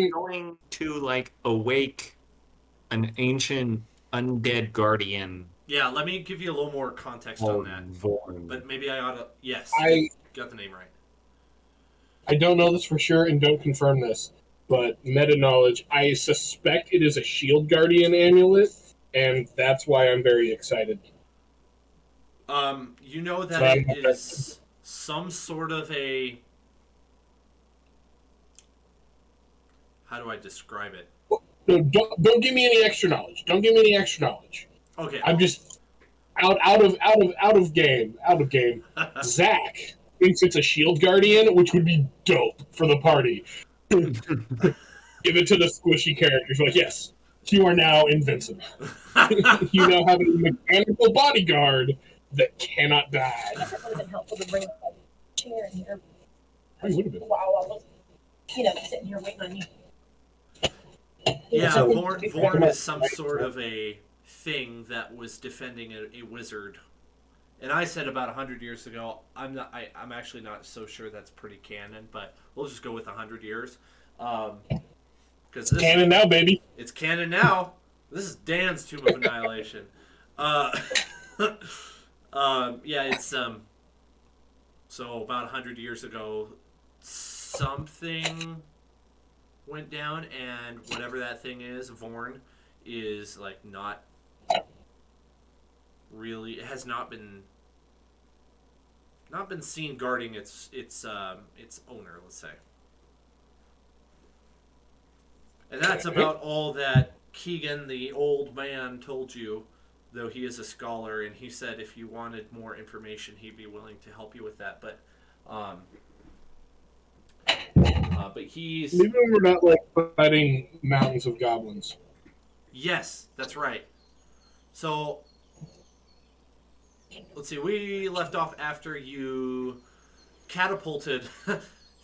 going to like awake an ancient undead guardian Yeah, let me give you a little more context on called that. Vorn. But maybe I ought to. Yes, you I got the name right. I don't know this for sure and don't confirm this, but meta knowledge, I suspect it is a Shield Guardian amulet, and that's why I'm very excited. You know that So I'm it is some sort of a. How do I describe it? no, don't give me any extra knowledge. Don't give me any extra knowledge. Okay. I'm just out of game. Zach thinks it's a Shield Guardian, which would be dope for the party. Give it to the squishy characters. Like, yes, you are now invincible. You now have a mechanical bodyguard that cannot die. I guess it would have been helpful to bring a chair in here It would have been. while I was, sitting here waiting on you. Yeah, So- Vorn is some sort of a thing that was defending a wizard. And I said about 100 years ago. I'm actually not so sure that's pretty canon, but we'll just go with 100 years. Because this Canon now, baby. it's canon now. This is Dan's Tomb of Annihilation. Uh, yeah, it's So about 100 years ago, something went down, and whatever that thing is, Vorn, is like not really. It has not been seen guarding its owner. Let's say. And that's about all that Keegan, the old man, told you, though he is a scholar, and he said if you wanted more information, he'd be willing to help you with that. But he's... Maybe we're not like fighting mountains of goblins. Yes, that's right. So, let's see, we left off after you catapulted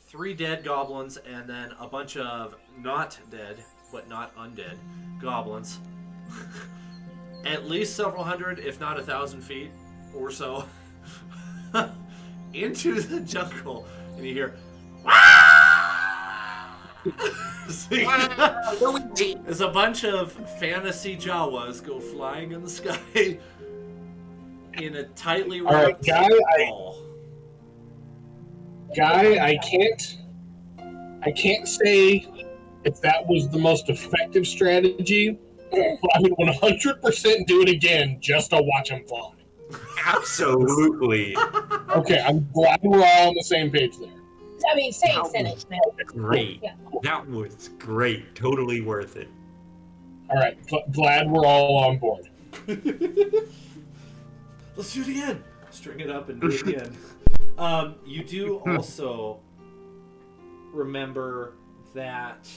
3 dead goblins and then a bunch of not dead, but not undead goblins. At least several hundred, if not 1,000 feet or so, into the jungle. And you hear, as a bunch of fantasy Jawas go flying in the sky in a tightly All right, wrapped Guy, ball. I can't say if that was the most effective strategy, but I would 100% do it again just to watch him fly. Absolutely. Okay, I'm glad we're all on the same page there. I mean, same sentence, man. Great. Yeah. That was great. Totally worth it. All right, glad we're all on board. Let's do it again. String it up and do it again. You do also remember that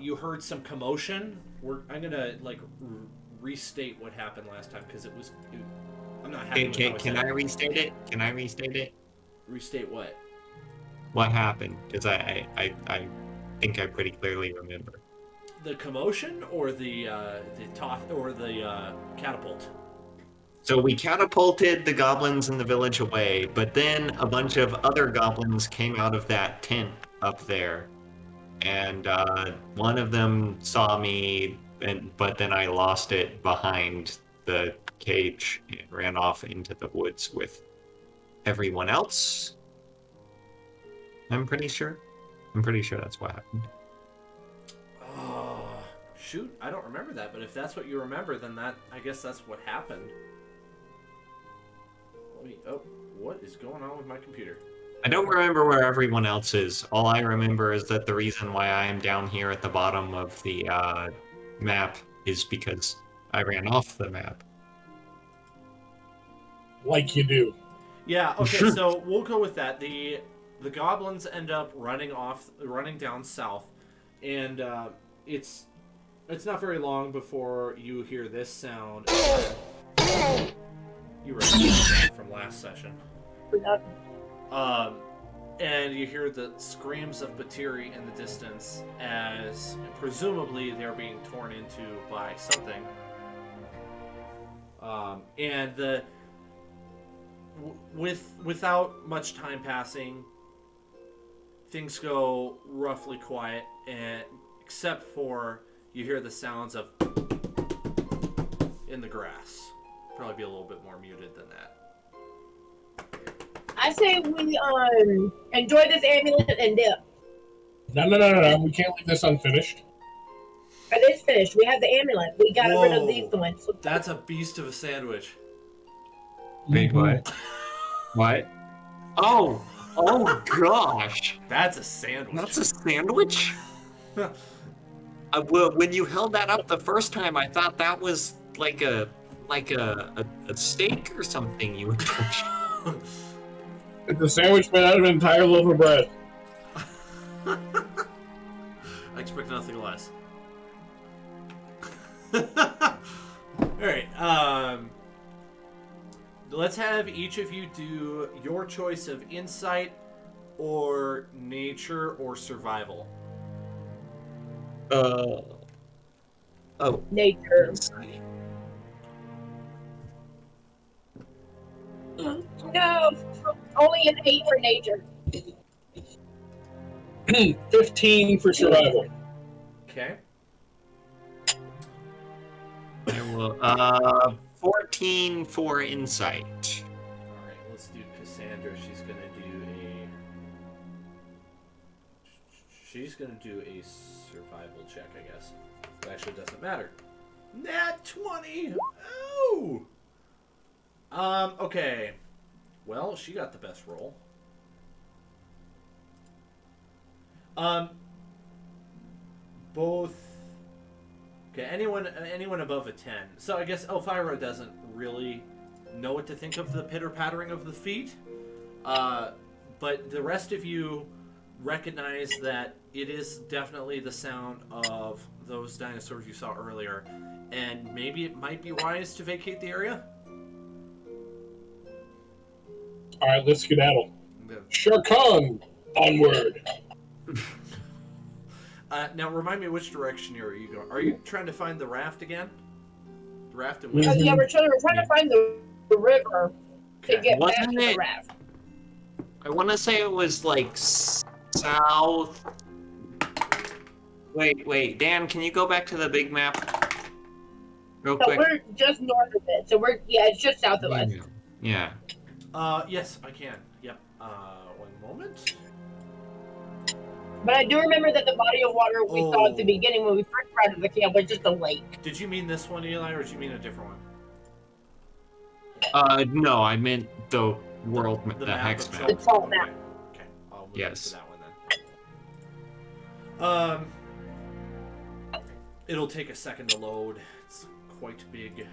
you heard some commotion. I'm gonna restate what happened last time because I'm not happy with how I Can said I it. restate it? Can I restate it? Restate what? What happened? Because I think I pretty clearly remember. The commotion or the catapult? So we catapulted the goblins in the village away, but then a bunch of other goblins came out of that tent up there. And one of them saw me, but then I lost it behind the cage and ran off into the woods with everyone else. I'm pretty sure that's what happened. Oh, shoot, I don't remember that, but if that's what you remember, then I guess that's what happened. What is going on with my computer? I don't remember where everyone else is. All I remember is that the reason why I am down here at the bottom of the map is because I ran off the map. Like you do. Yeah, okay, so we'll go with that. The goblins end up running down south, and it's not very long before you hear this sound. You remember that from last session. And you hear the screams of Batiri in the distance as presumably they're being torn into by something. And without much time passing, things go roughly quiet, and except for you hear the sounds of in the grass. Probably be a little bit more muted than that. I say we enjoy this amulet and dip. No. We can't leave this unfinished. It is finished. We have the amulet. We got rid of these ones. That's a beast of a sandwich. Wait, what? What? Oh gosh. That's a sandwich. That's a sandwich? Well, when you held that up the first time, I thought that was like a steak or something you would touch. It's a sandwich made out of an entire loaf of bread. I expect nothing less. Alright, let's have each of you do your choice of insight or nature or survival. Nature. Insight. No, only an 8 for nature. 15 for survival. Okay. I will 14 for insight. Alright, let's do Cassandra. She's gonna do a survival check, I guess. It actually doesn't matter. Nat 20! Oh! Okay. Well, she got the best roll. Both. Okay, anyone above a 10. So I guess Elvira doesn't really know what to think of the pitter-pattering of the feet. But the rest of you recognize that it is definitely the sound of those dinosaurs you saw earlier. And maybe it might be wise to vacate the area. Alright, let's skedaddle. Sharkan! Onward! Now, remind me which direction are you going. Are you trying to find the raft again? The raft and Mhm. Yeah, we're trying to find the river to get back Wasn't to the it- raft. I want to say it was like south. Wait, Dan, can you go back to the big map real So quick? we're just north of it. So it's just south of us. Yeah. Yes, I can. Yep. One moment. But I do remember that the body of water we saw at the Oh. beginning when we first arrived at the camp was just a lake. Did you mean this one, Eli, or did you mean a different one? No, I meant the world, the map hex of map. Chult. The Chult map. Okay. I'll move Yes. to that one then. It'll take a second to load. It's quite big.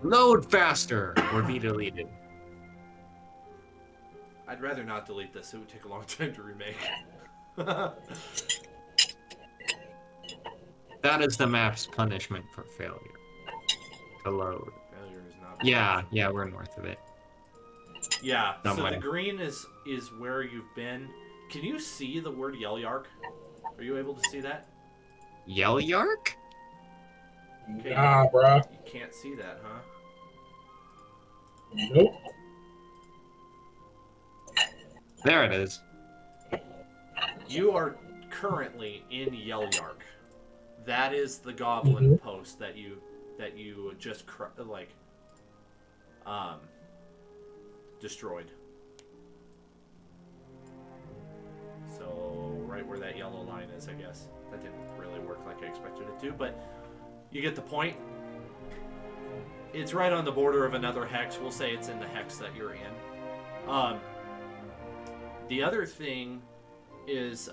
Load faster or be deleted. I'd rather not delete this. It would take a long time to remake. That is the map's punishment for failure. To load. Failure is not. Yeah, we're north of it. Yeah. So Somewhere. the green is where you've been. Can you see the word Yelyark? Are you able to see that? Yelyark? Okay. Nah, bruh. You can't see that, huh? Nope. There it is. You are currently in Yelyark. That is the goblin post that you just destroyed. So right where that yellow line is, I guess. That didn't really work like I expected it to, but you get the point. It's right on the border of another hex. We'll say it's in the hex that you're in. The other thing is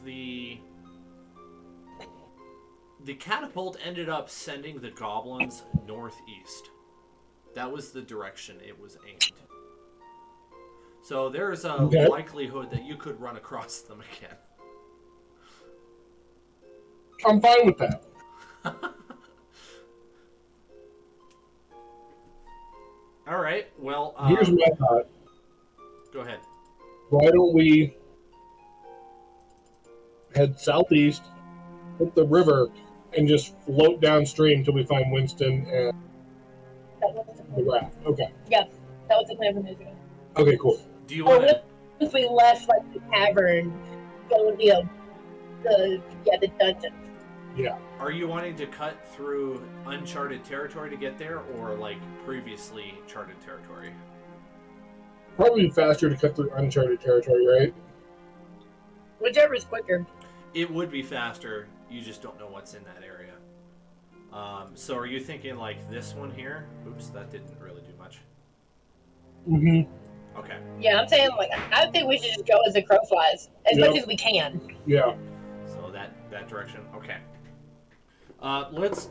the catapult ended up sending the goblins northeast. That was the direction it was aimed. So there's a likelihood that you could run across them again. I'm fine with that. All right. Well, Here's my thought. go ahead. Why don't we head southeast, hit the river, and just float downstream till we find Winston and That was the the plan. raft? Okay. Yes, that was the plan from Israel. Okay, cool. Do you want to? If we left like the tavern, going, the dungeon. Yeah. Are you wanting to cut through uncharted territory to get there, or like previously charted territory? Probably faster to cut through uncharted territory, right? Whichever is quicker. It would be faster. You just don't know what's in that area. So are you thinking like this one here? Oops, that didn't really do much. Mm-hmm. Okay. Yeah, I'm saying like I think we should just go as the crow flies as much as we can. Yeah. So that direction. Okay.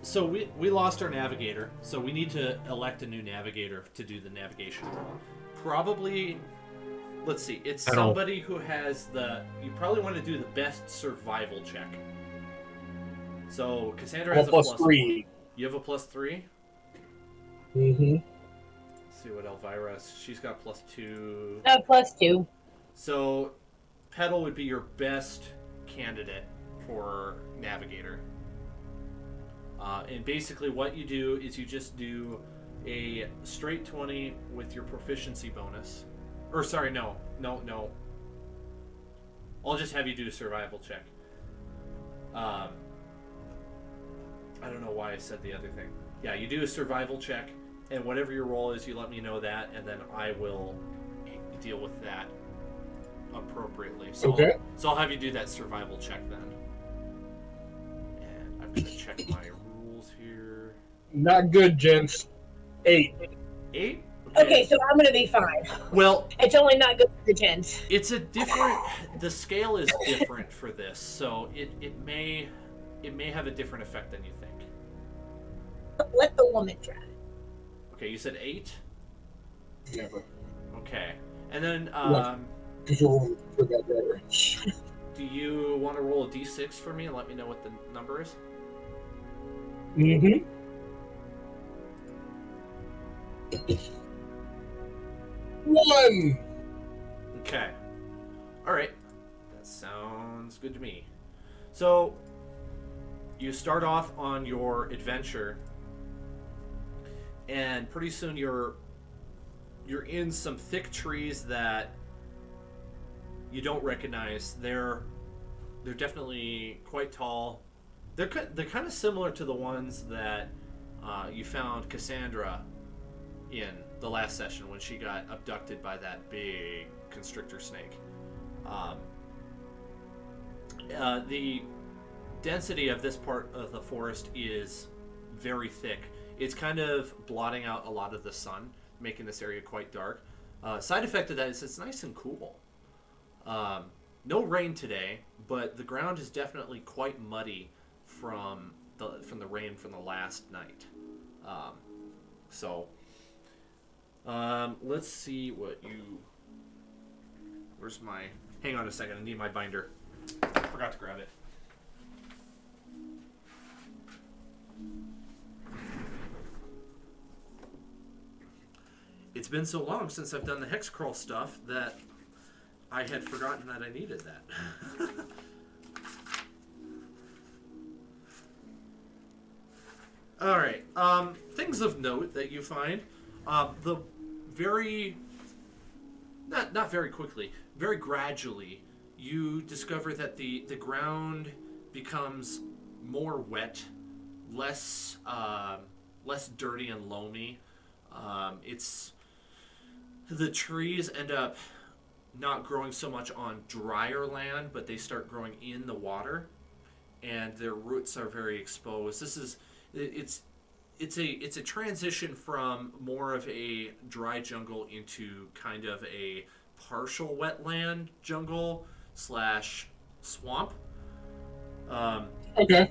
So we lost our navigator, so we need to elect a new navigator to do the navigation role. Probably, let's see, it's somebody who has you probably want to do the best survival check. So Cassandra has a plus 3. You have a plus 3? Mm-hmm. Let's see what Elvira has. She's got plus 2. Plus 2. So Petal would be your best candidate for navigator. And basically what you do is you just do a straight 20 with your proficiency bonus. Or sorry, no. I'll just have you do a survival check. I don't know why I said the other thing. Yeah, you do a survival check, and whatever your roll is, you let me know that, and then I will deal with that appropriately. So okay. I'll have you do that survival check then. And I'm going to check my rules here. Not good, gents. 8. 8? Okay, so I'm going to be fine. Well, it's only not good for the gents. It's a different... The scale is different for this, so it may have a different effect than you think. Let the woman try. Okay, you said 8? Never. Okay. And then, you'll forget better. Do you want to roll a d6 for me and let me know what the number is? Mm-hmm. 1! Okay. Alright. That sounds good to me. So, you start off on your adventure, and pretty soon you're in some thick trees that you don't recognize. They're definitely quite tall. They're kind of similar to the ones that you found Cassandra in the last session when she got abducted by that big constrictor snake. The density of this part of the forest is very thick. It's kind of blotting out a lot of the sun, making this area quite dark. Side effect of that is it's nice and cool. No rain today, but the ground is definitely quite muddy from the rain from the last night. Let's see what you... Where's my... Hang on a second, I need my binder. Forgot to grab it. It's been so long since I've done the hex crawl stuff that I had forgotten that I needed that. Alright, things of note that you find. Not very quickly, very gradually, you discover that the ground becomes more wet, less dirty and loamy. The trees end up not growing so much on drier land, but they start growing in the water, and their roots are very exposed. It's a transition from more of a dry jungle into kind of a partial wetland jungle / swamp. Okay.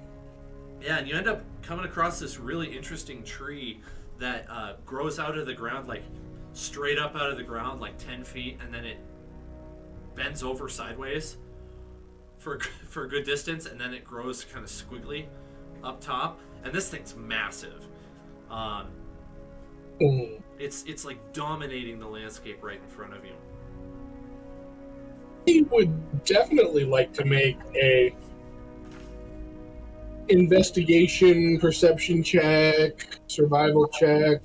Yeah, and you end up coming across this really interesting tree that grows out of the ground, like straight up out of the ground, like 10 feet, and then it bends over sideways for a good distance, and then it grows kind of squiggly up top. And this thing's massive. It's like dominating the landscape right in front of you. He would definitely like to make a investigation, perception check, survival check.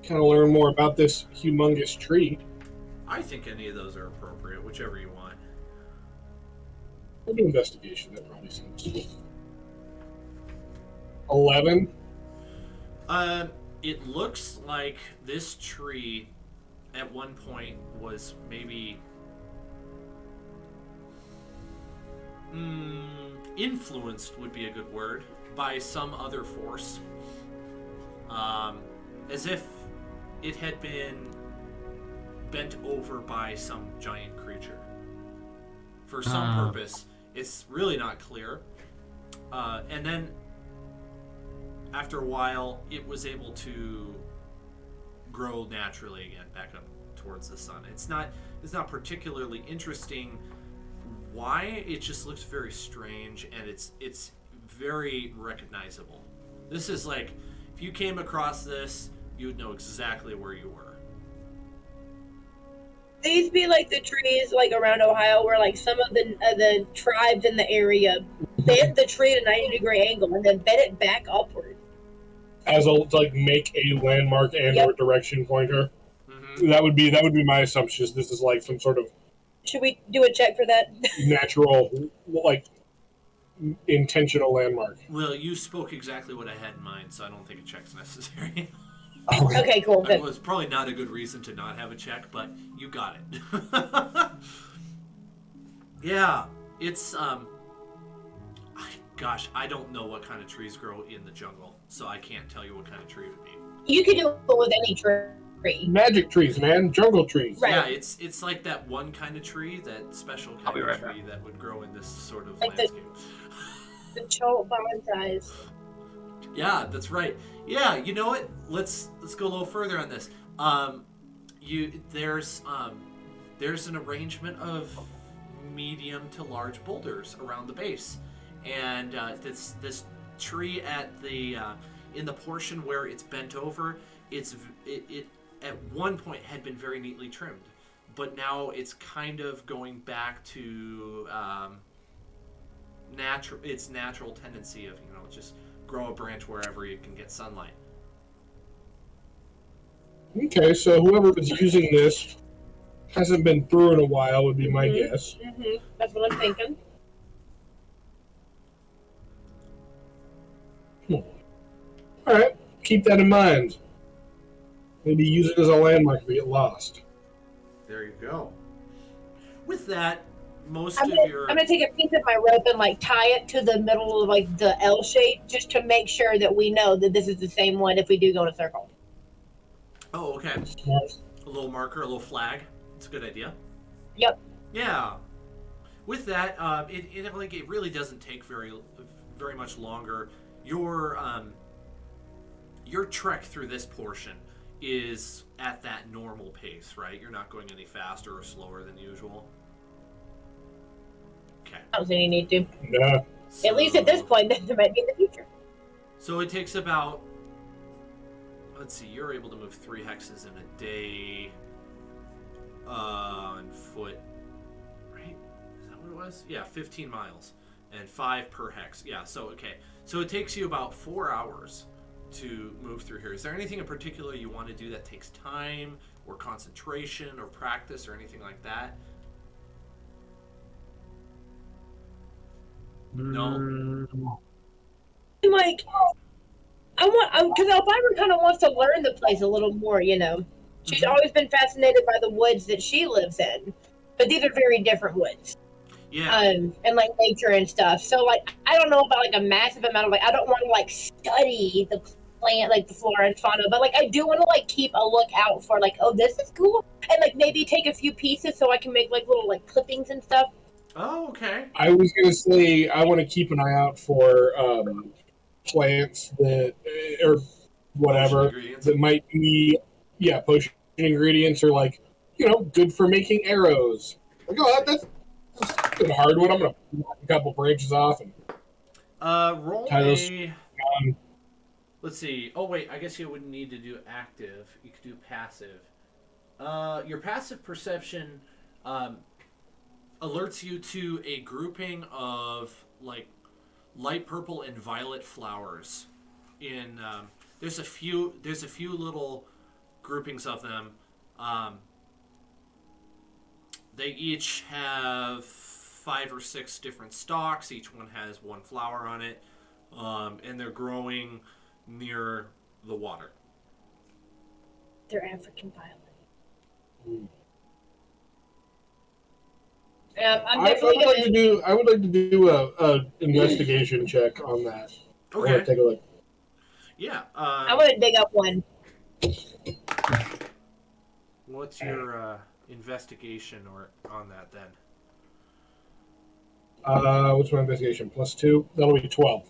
Kind of learn more about this humongous tree. I think any of those are appropriate, whichever you want. We'll do investigation. That probably seems 11. It looks like this tree at one point was maybe influenced would be a good word by some other force, as if it had been bent over by some giant creature for some purpose. It's really not clear. And then after a while, it was able to grow naturally again, back up towards the sun. It's not particularly interesting why. It just looks very strange, and it's very recognizable. This is like, if you came across this, you would know exactly where you were. These be like the trees like around Ohio where like some of the tribes in the area bent the tree at a 90-degree angle and then bent it back upward. As a to like make a landmark and or direction pointer. Mm-hmm. That would be my assumption. This is like some sort of Should we do a check for that? natural, like intentional landmark. Well, you spoke exactly what I had in mind, so I don't think a check's necessary. Okay, cool. It Good. was probably not a good reason to not have a check, but you got it. Yeah, it's gosh, I don't know what kind of trees grow in the jungle, so I can't tell you what kind of tree it would be. You can do it with any tree. Magic trees, man. Jungle trees. Right. Yeah, it's like that one kind of tree, that special kind be of right tree that would grow in this sort of Like the- landscape. The Chult bonsais. Yeah, that's right. Yeah, you know what? Let's go a little further on this. There's an arrangement of medium to large boulders around the base, and this tree at the in the portion where it's bent over, it at one point had been very neatly trimmed, but now it's kind of going back to its natural tendency of, just grow a branch wherever you can get sunlight. Okay, so whoever was using this hasn't been through in a while would be my guess. Mm-hmm. That's what I'm thinking. All right, keep that in mind. Maybe use it as a landmark if you get lost. There you go. With that, I'm gonna take a piece of my rope and like tie it to the middle of like the L shape, just to make sure that we know that this is the same one if we do go in a circle. Oh, okay. Smart. A little marker, a little flag. It's a good idea. Yep. Yeah. With that, it really doesn't take very much longer. Your trek through this portion is at that normal pace, right? You're not going any faster or slower than usual. Okay. I don't think you need to. Nah. At least at this point, there might be in the future. So it takes about, let's see, you're able to move 3 hexes in a day on foot, right? Is that what it was? Yeah, 15 miles and 5 per hex. Yeah, so okay. So it takes you about 4 hours to move through here. Is there anything in particular you want to do that takes time or concentration or practice or anything like that? No. Like, because Elvira kind of wants to learn the place a little more, She's always been fascinated by the woods that she lives in, but these are very different woods. Yeah. And like nature and stuff. So like, I don't know about like a massive amount of like, I don't want to like study the plant, like the flora and fauna, but like I do want to like keep a lookout for like, oh, this is cool, and like maybe take a few pieces so I can make like little like clippings and stuff. Oh, okay. I was gonna say I want to keep an eye out for plants that or whatever Ingredients. that might be potion ingredients or like good for making arrows. Like, oh, that's good hardwood. I'm gonna knock a couple branches off and Roll tie those. a. Let's see. Oh wait, I guess you wouldn't need to do active. You could do passive. Your passive perception alerts you to a grouping of like light purple and violet flowers. In there's a few little groupings of them. They each have 5 or 6 different stalks. Each one has one flower on it, and they're growing near the water. They're African violet. Hmm. I'm I definitely would like to gonna. do. I would like to do a investigation check on that. I want Okay. to take a look. Yeah. I'm gonna dig up one. What's your investigation or on that then? What's my investigation? +2. That'll be 12.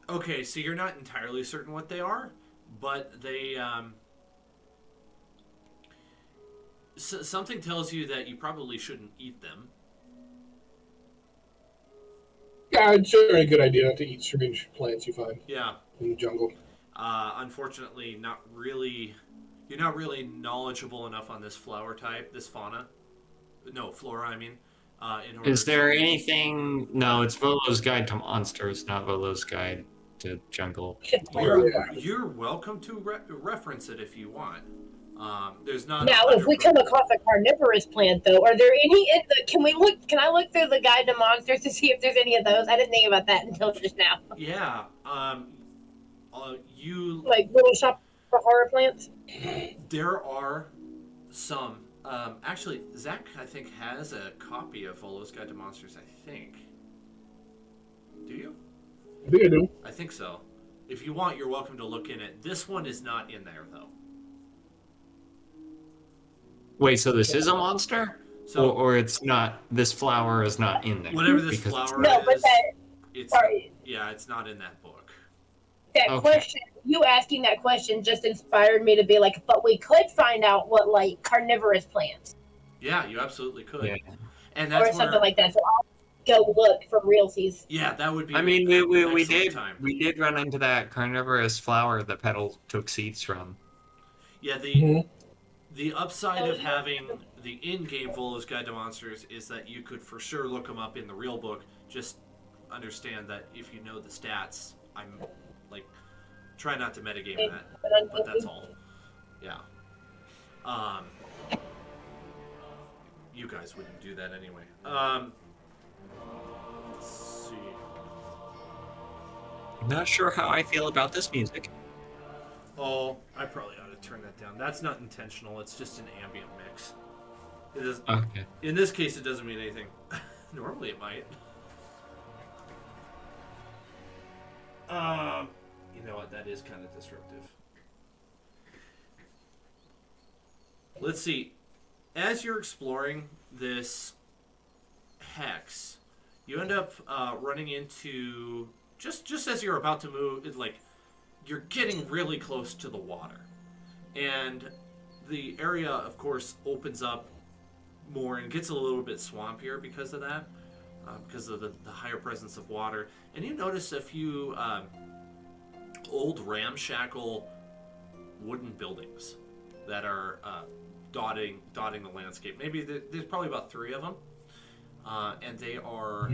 Okay, so you're not entirely certain what they are, but they something tells you that you probably shouldn't eat them. Yeah, it's certainly a good idea not to eat strange plants you find Yeah. in the jungle. Unfortunately, not really. You're not really knowledgeable enough on this flower type, this fauna. No, flora. I mean, in order. Is there anything? No, it's Volo's Guide to Monsters, not Volo's Guide to Jungle. You're, Yeah. you're welcome to reference it if you want. There's not. Now, if we 100%. come across a carnivorous plant, though, are there any in the? Can we look? Can I look through the guide to monsters to see if there's any of those? I didn't think about that until just now. Yeah. You. Like little shop for horror plants. There are some. Actually, Zach, I think, has a copy of Volo's Guide to Monsters. I think. Do you? I think I do. I think so. If you want, you're welcome to look in it. This one is not in there, though. Wait, so this is a monster? So Or it's not, this flower is not in there? whatever this because it's- flower No, but is, that. it's Sorry, yeah, it's not in that book. that Okay. question. You asking that question just inspired me to be like, but we could find out what like carnivorous plants Yeah, you absolutely could. Yeah. And or that's something where, like that. So I'll go look for realsies. yeah, that would be. I mean, an we excellent did time. we did run into that carnivorous flower that Petal took seeds from. Yeah, the Mhm. the upside of having the in-game Volo's Guide to Monsters is that you could for sure look them up in the real book. Just understand that if you know the stats, I'm like, try not to metagame that, but that's all. Yeah. You guys wouldn't do that anyway. Let's see. Not sure how I feel about this music. Oh, I probably ought to turn that down. That's not intentional. It's just an ambient mix. It is. Okay. In this case, it doesn't mean anything. Normally, it might. You know what? That is kind of disruptive. Let's see. As you're exploring this hex, you end up running into just as you're about to move. It's like you're getting really close to the water, and the area, of course, opens up more and gets a little bit swampier because of that, because of the higher presence of water. And you notice a few old ramshackle wooden buildings that are dotting the landscape. Maybe there's probably about 3 of them, and they are.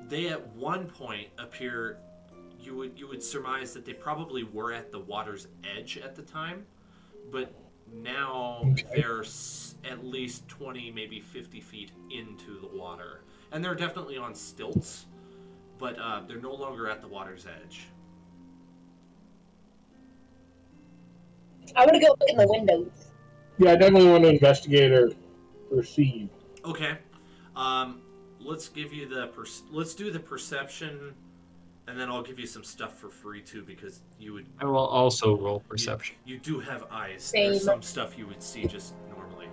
They at one point appear. You would surmise that they probably were at the water's edge at the time, but now they're at least 20, maybe 50 feet into the water, and they're definitely on stilts, but they're no longer at the water's edge. I want to go look in the windows. Yeah, I definitely want to investigate or perceive. Okay, let's give you let's do the perception. And then I'll give you some stuff for free too, because you would. I will also roll perception. You do have eyes. Same. There's some stuff you would see just normally.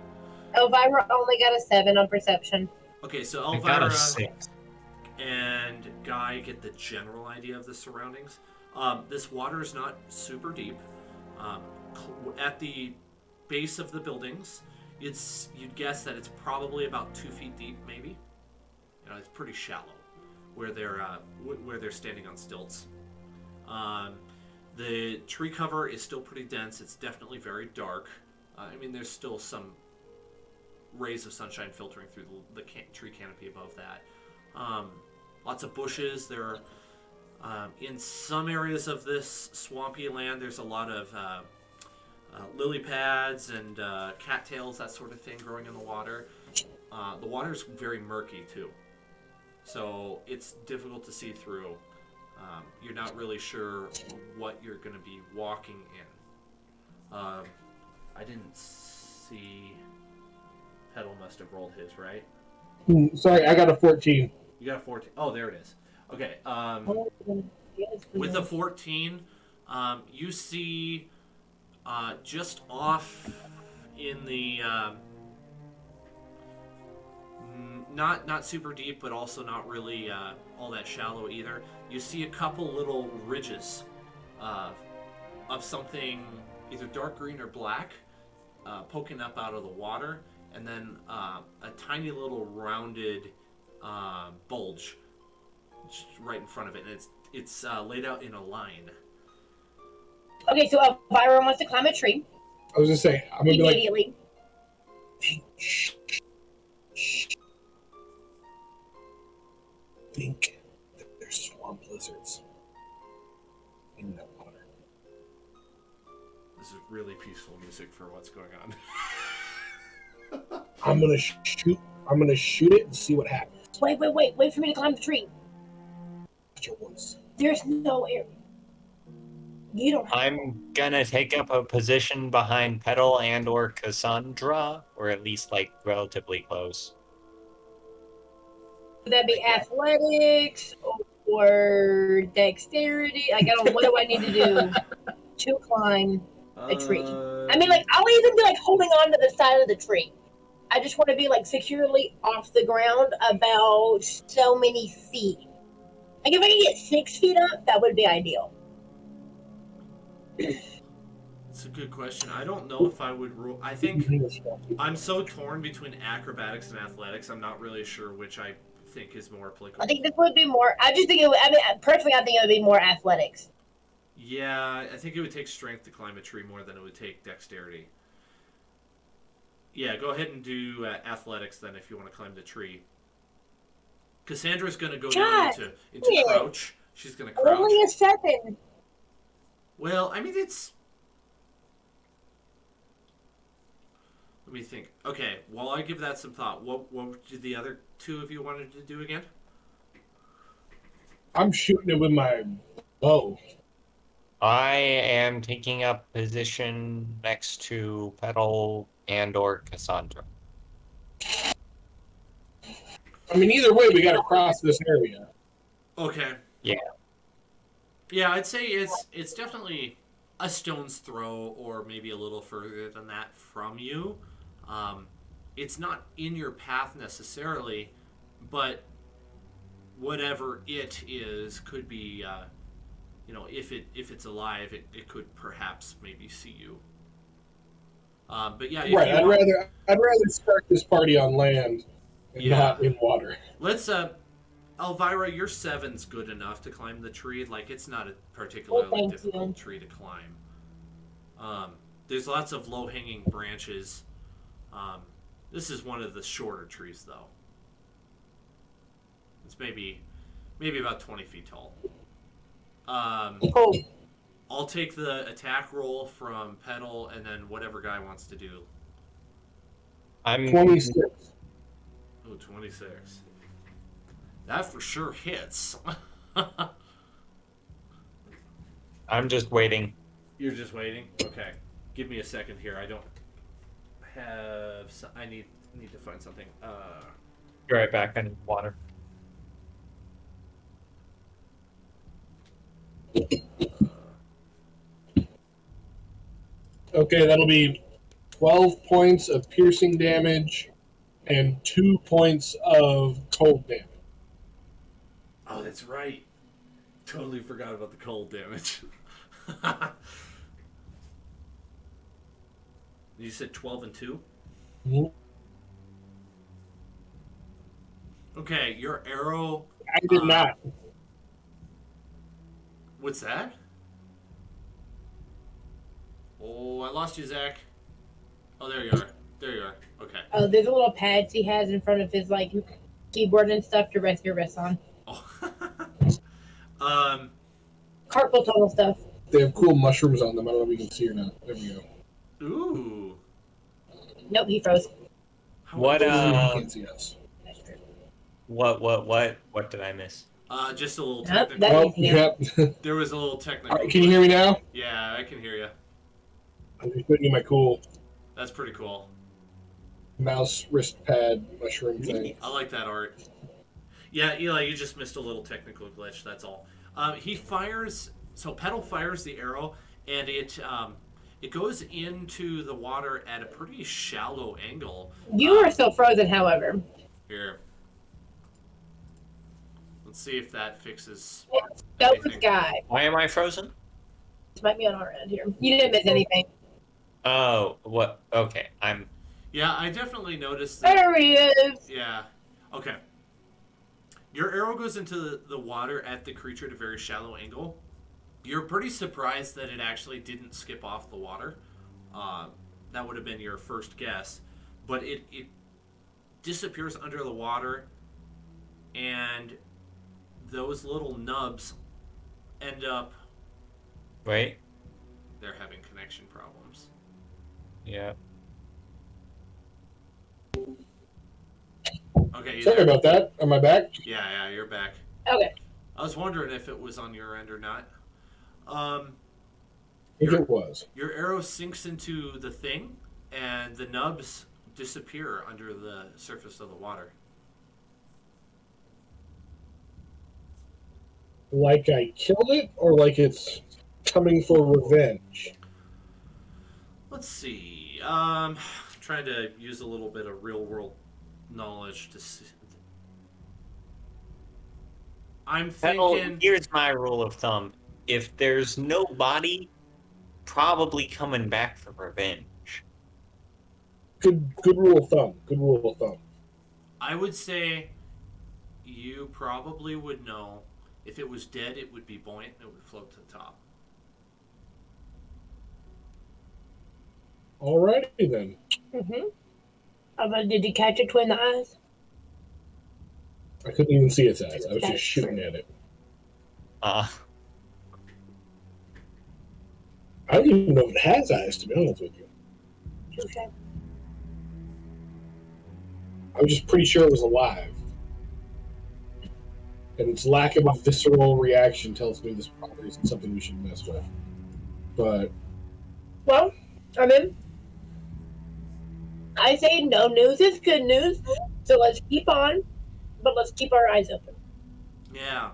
Elvira only got a 7 on perception. Okay, so I got a Elvira 6. and Guy get the general idea of the surroundings. This water is not super deep. At the base of the buildings, you'd guess that it's probably about 2 feet deep, maybe. You know, it's pretty shallow where they're standing on stilts. The tree cover is still pretty dense. It's definitely very dark. I mean, there's still some rays of sunshine filtering through the tree canopy above that. Lots of bushes. There are, in some areas of this swampy land, there's a lot of lily pads and cattails, that sort of thing, growing in the water. The water's very murky too, so it's difficult to see through. You're not really sure what you're going to be walking in. I didn't see. Petal must have rolled his, right? Sorry, I got a 14. You got a 14. Oh, there it is. Okay. With a 14, you see just off in the not super deep, but also not really all that shallow either. You see a couple little ridges of something either dark green or black poking up out of the water, and then a tiny little rounded bulge right in front of it, and it's laid out in a line. Okay, so Elvira wants to climb a tree I was gonna say, I'm gonna be like, immediately. shh, shh. Think that there's swamp lizards in that water. This is really peaceful music for what's going on. I'm gonna shoot. I'm gonna shoot it and see what happens. Wait for me to climb the tree. Watch your voice. There's no air. You don't have I'm gonna take up a position behind Petal and or Cassandra, or at least like relatively close. Would that be athletics or dexterity? Like, what do I need to do to climb a tree? I mean, like, I'll even be like holding on to the side of the tree. I just want to be like securely off the ground about so many feet. Like, if I could get 6 feet up, that would be ideal. It's a good question. I don't know if I would roll. I think I'm so torn between acrobatics and athletics. I'm not really sure which I think is more applicable. I think this would be more. I just think it would. I mean, personally, I think it would be more athletics. Yeah, I think it would take strength to climb a tree more than it would take dexterity. Yeah, go ahead and do athletics then if you want to climb the tree. Cassandra's going to go down into crouch. She's going to crouch. Only a 7. Well, I mean, it's... Let me think. Okay, while I give that some thought, what did the other two of you wanted to do again? I'm shooting it with my bow. I am taking up position next to Petal and or Cassandra. I mean, either way, we gotta cross this area. Okay. Yeah. Yeah, I'd say it's definitely a stone's throw or maybe a little further than that from you. It's not in your path necessarily, but whatever it is could be, if it's alive, it could perhaps maybe see you. But yeah, Right. I'd rather start this party on land and not in water. Let's Elvira, your 7's good enough to climb the tree. Like, it's not a particularly difficult tree to climb. There's lots of low-hanging branches. This is one of the shorter trees, though. It's maybe about 20 feet tall. I'll take the attack roll from Petal, and then whatever guy wants to do. I'm 26. Oh, 26. That for sure hits. I'm just waiting. You're just waiting? Okay. Give me a second here. I don't have... I need to find something. Be right back. I need water. Okay, that'll be 12 points of piercing damage and 2 points of cold damage. Oh, that's right. Totally forgot about the cold damage. You said 12 and 2? Mm-hmm. Okay, your arrow... I did not. What's that? Oh, I lost you, Zach. Oh, there you are. There you are. Okay. Oh, there's a little pads he has in front of his like keyboard and stuff to rest your wrists on. Oh. Carpal tunnel stuff. They have cool mushrooms on them. I don't know if you can see or not. There we go. Ooh. Nope, he froze. How What, interesting. You can't see us. What did I miss? Just a little Yep, technical. that- Oh, Yeah. yep. There was a little technical. All right, can you hear me now? Yeah, I can hear you. I'm just putting in my cool That's pretty cool. mouse wrist pad mushroom thing. I like that art. Yeah, Eli, you just missed a little technical glitch. That's all. He fires. So Petal fires the arrow, and it goes into the water at a pretty shallow angle. You are still frozen, however. Here. Let's see if that fixes Go with anything. Guy. Why am I frozen? This might be on our end here. You didn't miss anything. Oh, what? Okay, I'm. Yeah, I definitely noticed that. There he is. Yeah. Okay. Your arrow goes into the water at the creature at a very shallow angle. You're pretty surprised that it actually didn't skip off the water. That would have been your first guess. But it disappears under the water, and those little nubs end up. Wait. They're having connection problems. Yeah. Okay, you Sorry there? about that. Am I back? Yeah, you're back. Okay. I was wondering if it was on your end or not. I think it was. Your arrow sinks into the thing, and the nubs disappear under the surface of the water. Like I killed it, or like it's coming for revenge? Let's see. Trying to use a little bit of real world knowledge to see. I'm Well, thinking. here's my rule of thumb: if there's no body, probably coming back for revenge. Good rule of thumb. Good rule of thumb. I would say you probably would know if it was dead, it would be buoyant and it would float to the top. Alrighty then. Did you catch it between the eyes? I couldn't even see its eyes. I was just shooting at it. I don't even know if it has eyes, to be honest with you. Okay. I was just pretty sure it was alive. And its lack of a visceral reaction tells me this probably isn't something we should mess with. But Well, I mean, I say no news is good news, so let's keep on, but let's keep our eyes open. Yeah.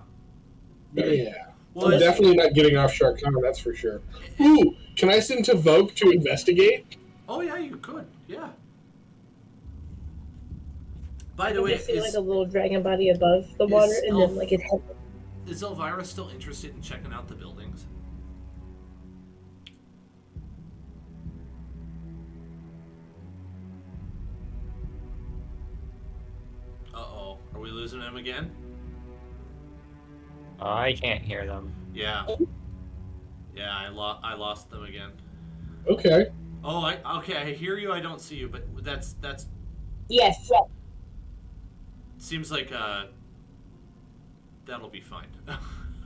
yeah. Well, I'm it's- definitely not getting off Sharkon, that's for sure. Ooh, can I send Vogue to investigate? Oh yeah, you could. Yeah. By the You way, just see like a little dragon body above the water, and then like its head. is Elvira still interested in checking out the buildings? Uh-oh. Are we losing him again? I can't hear them. Yeah. Yeah, I lost them again. Okay. Oh, I hear you. I don't see you, but that's Yes. seems like that'll be fine.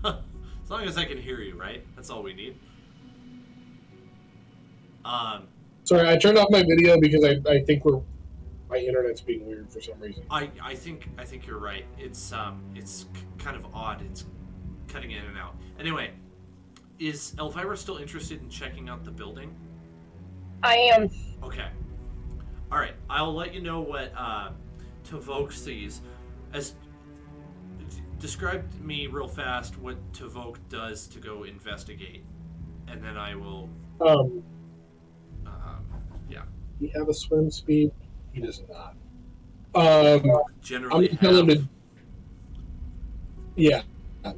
As long as I can hear you, right? That's all we need. Sorry, I turned off my video because I think my internet's being weird for some reason. I think you're right. It's kind of odd. It's cutting in and out. Anyway, is Elvira still interested in checking out the building? I am. Okay. All right. I'll let you know what Tavoke sees. Describe to me real fast what Tavoke does to go investigate, and then I will. Yeah. He have a swim speed? He does not. I'm Generally, gonna tell him to. Yeah. I'm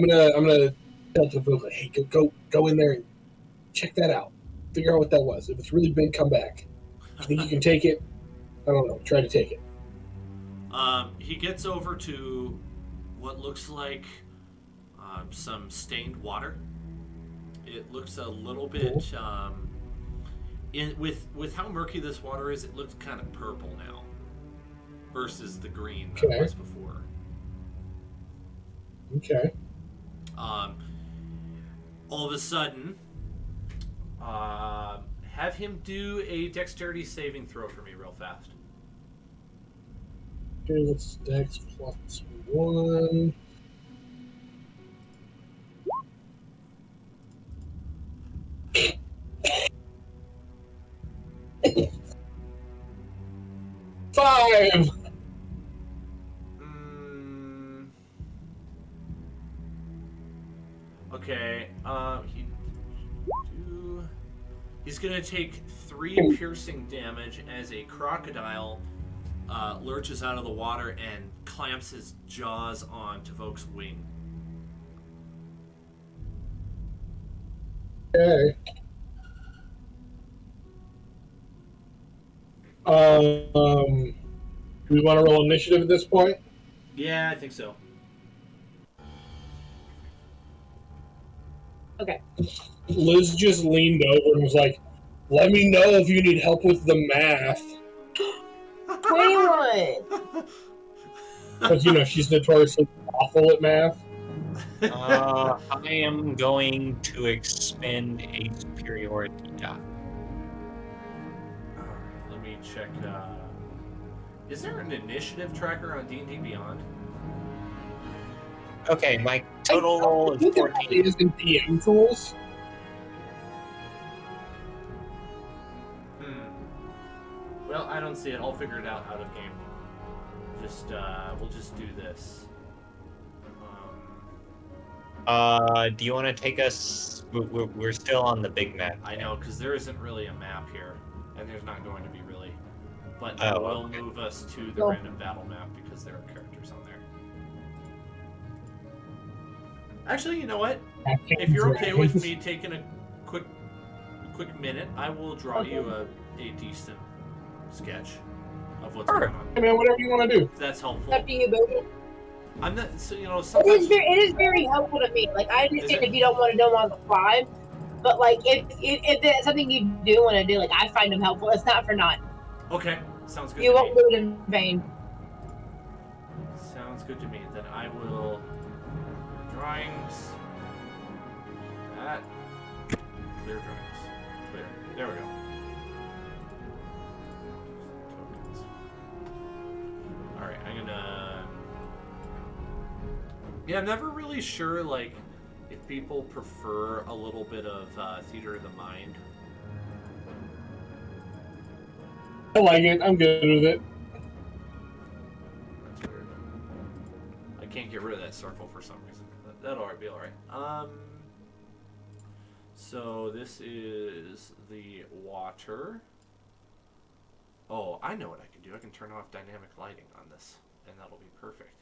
gonna tell Tavoke, like, hey, go in there and check that out. Figure out what that was. If it's really big, come back. I think you can take it. I don't know. Try to take it. He gets over to what looks like some stained water. It looks a little bit with how murky this water is. It looks kind of purple now versus the green that it was before. Okay. All of a sudden, Have him do a dexterity saving throw for me real fast. Okay, what's Dex plus 1? Five. Okay. He's gonna take 3 piercing damage as a crocodile lurches out of the water and clamps his jaws on Tavok's wing. Okay. Do we want to roll initiative at this point? Yeah, I think so. Okay. Liz just leaned over and was like, "Let me know if you need help with the math." 21. Because, she's notoriously awful at math. I am going to expend a superiority die. Let me check. Is there an initiative tracker on D&D Beyond? Okay, my total roll is You can 14. probably use in PM tools. Well, I don't see it. I'll figure it out of game. We'll just do this. Do you want to take us? We're still on the big map. I know, because there isn't really a map here, and there's not going to be really. But Oh, we'll okay. move us to the random battle map because there are characters on there. Actually, you know what? If you're okay with me taking a quick minute, I will draw you a decent sketch of what's going on. Hey man, whatever you want to do. If that's helpful. Up to you, baby. I'm not, so It sometimes. it is very helpful to me. Like, I understand if you don't want to know on the fly, but like if it's something you do want to do, like I find them helpful. It's not for naught. Okay, sounds good. You to won't me. do it in vain. Sounds good to me. Then I will drawings. That clear drawings. Clear. There we go. Tokens. All right, I'm gonna. Yeah, I'm never really sure like if people prefer a little bit of theater of the mind. I like it. I'm good with it. That's weird. I can't get rid of that circle for some reason. That'll be all right. So this is the water. Oh, I know what I can do. I can turn off dynamic lighting on this, and that'll be perfect.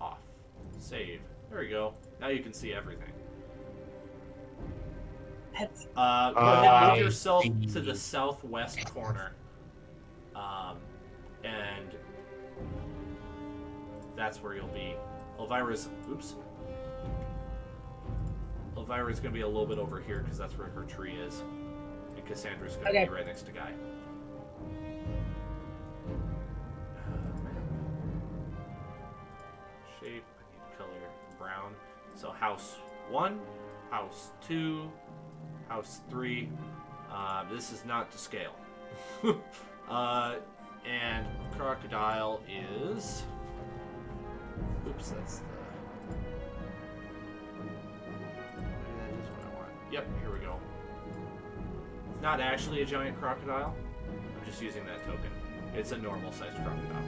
Off. Save. There we go. Now you can see everything. Go ahead, move yourself to the southwest corner. And that's where you'll be. Elvira's going to be a little bit over here because that's where her tree is. And Cassandra's going to be right next to Guy. Shape, I need color brown. So house 1, house 2, house 3. This is not to scale. And crocodile is. Oops, that's the. Maybe that is what I want. Yep, here we go. It's not actually a giant crocodile. I'm just using that token. It's a normal sized crocodile.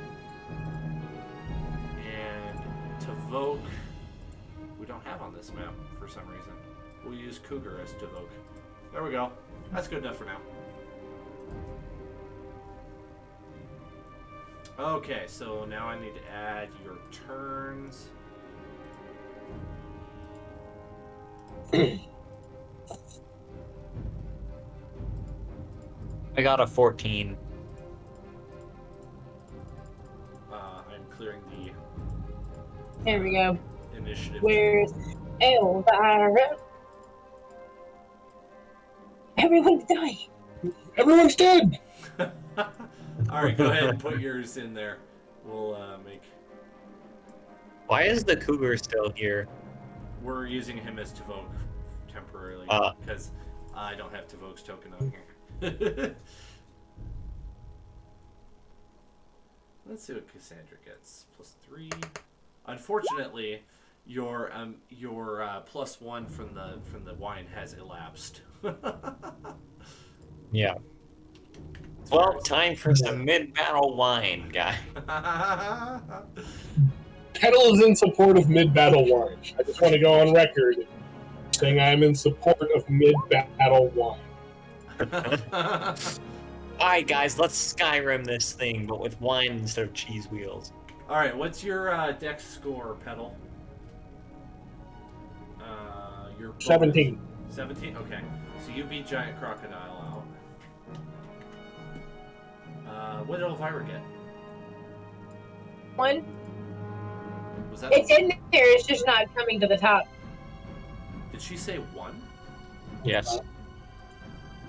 And Tavok, we don't have on this map for some reason. We'll use cougar as Tavok. There we go. That's good enough for now. Okay, so now I need to add your turns. I got a 14. I'm clearing the There we go. initiative. Where's Elvira? Everyone's dying. Everyone's dead. All right, go ahead and put yours in there. We'll make. Why is the cougar still here? We're using him as Tavok temporarily. temporarily Uh. because I don't have Tavoke's token on here. Let's see what Cassandra gets. +3. Unfortunately, your +1 from the wine has elapsed. Yeah. It's Well, very time for some mid-battle wine, guy. sad. Kettle is in support of mid-battle wine. I just want to go on record saying I'm in support of mid-battle wine. Alright, guys, let's Skyrim this thing, but with wine instead of cheese wheels. All right, what's your dex score, Petal? Your bonus. 17. 17. Okay, so you beat Giant Crocodile out. What did Elvira get? 1. Was that? It's in there. It's just not coming to the top. Did she say 1? Yes.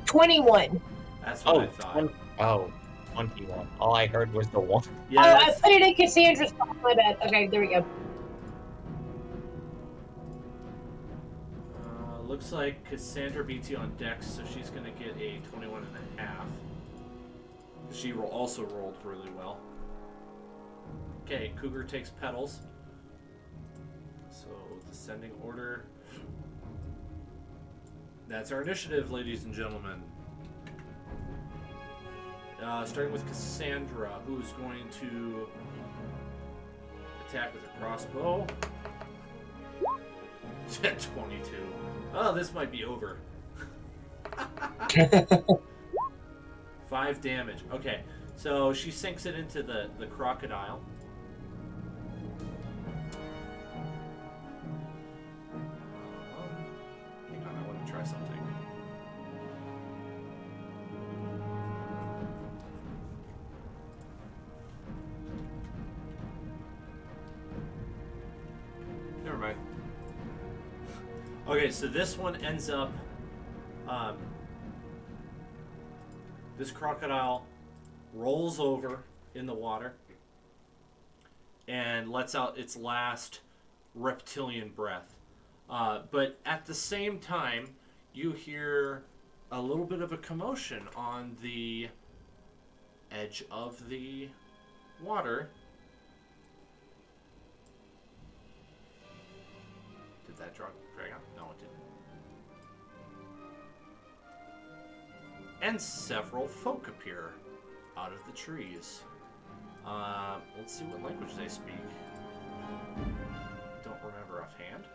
21. That's what I thought. 21. All I heard was the 1. Yeah. Oh, I put it in Cassandra's spot. My bad. Okay, there we go. Looks like Cassandra beats you on dex, so she's going to get a 21 and a half. She also rolled really well. Okay, Cougar takes petals. So, descending order. That's our initiative, ladies and gentlemen. Starting with Cassandra, who's going to attack with a crossbow. 22. Oh, this might be over. 5 damage. Okay, so she sinks it into the crocodile. Hang on, I want to try something. Never mind. Okay, so this one ends up. This crocodile rolls over in the water and lets out its last reptilian breath. But at the same time, you hear a little bit of a commotion on the edge of the water. Did that drag out? No, it didn't. And several folk appear out of the trees. Let's see what language they speak. Don't remember offhand.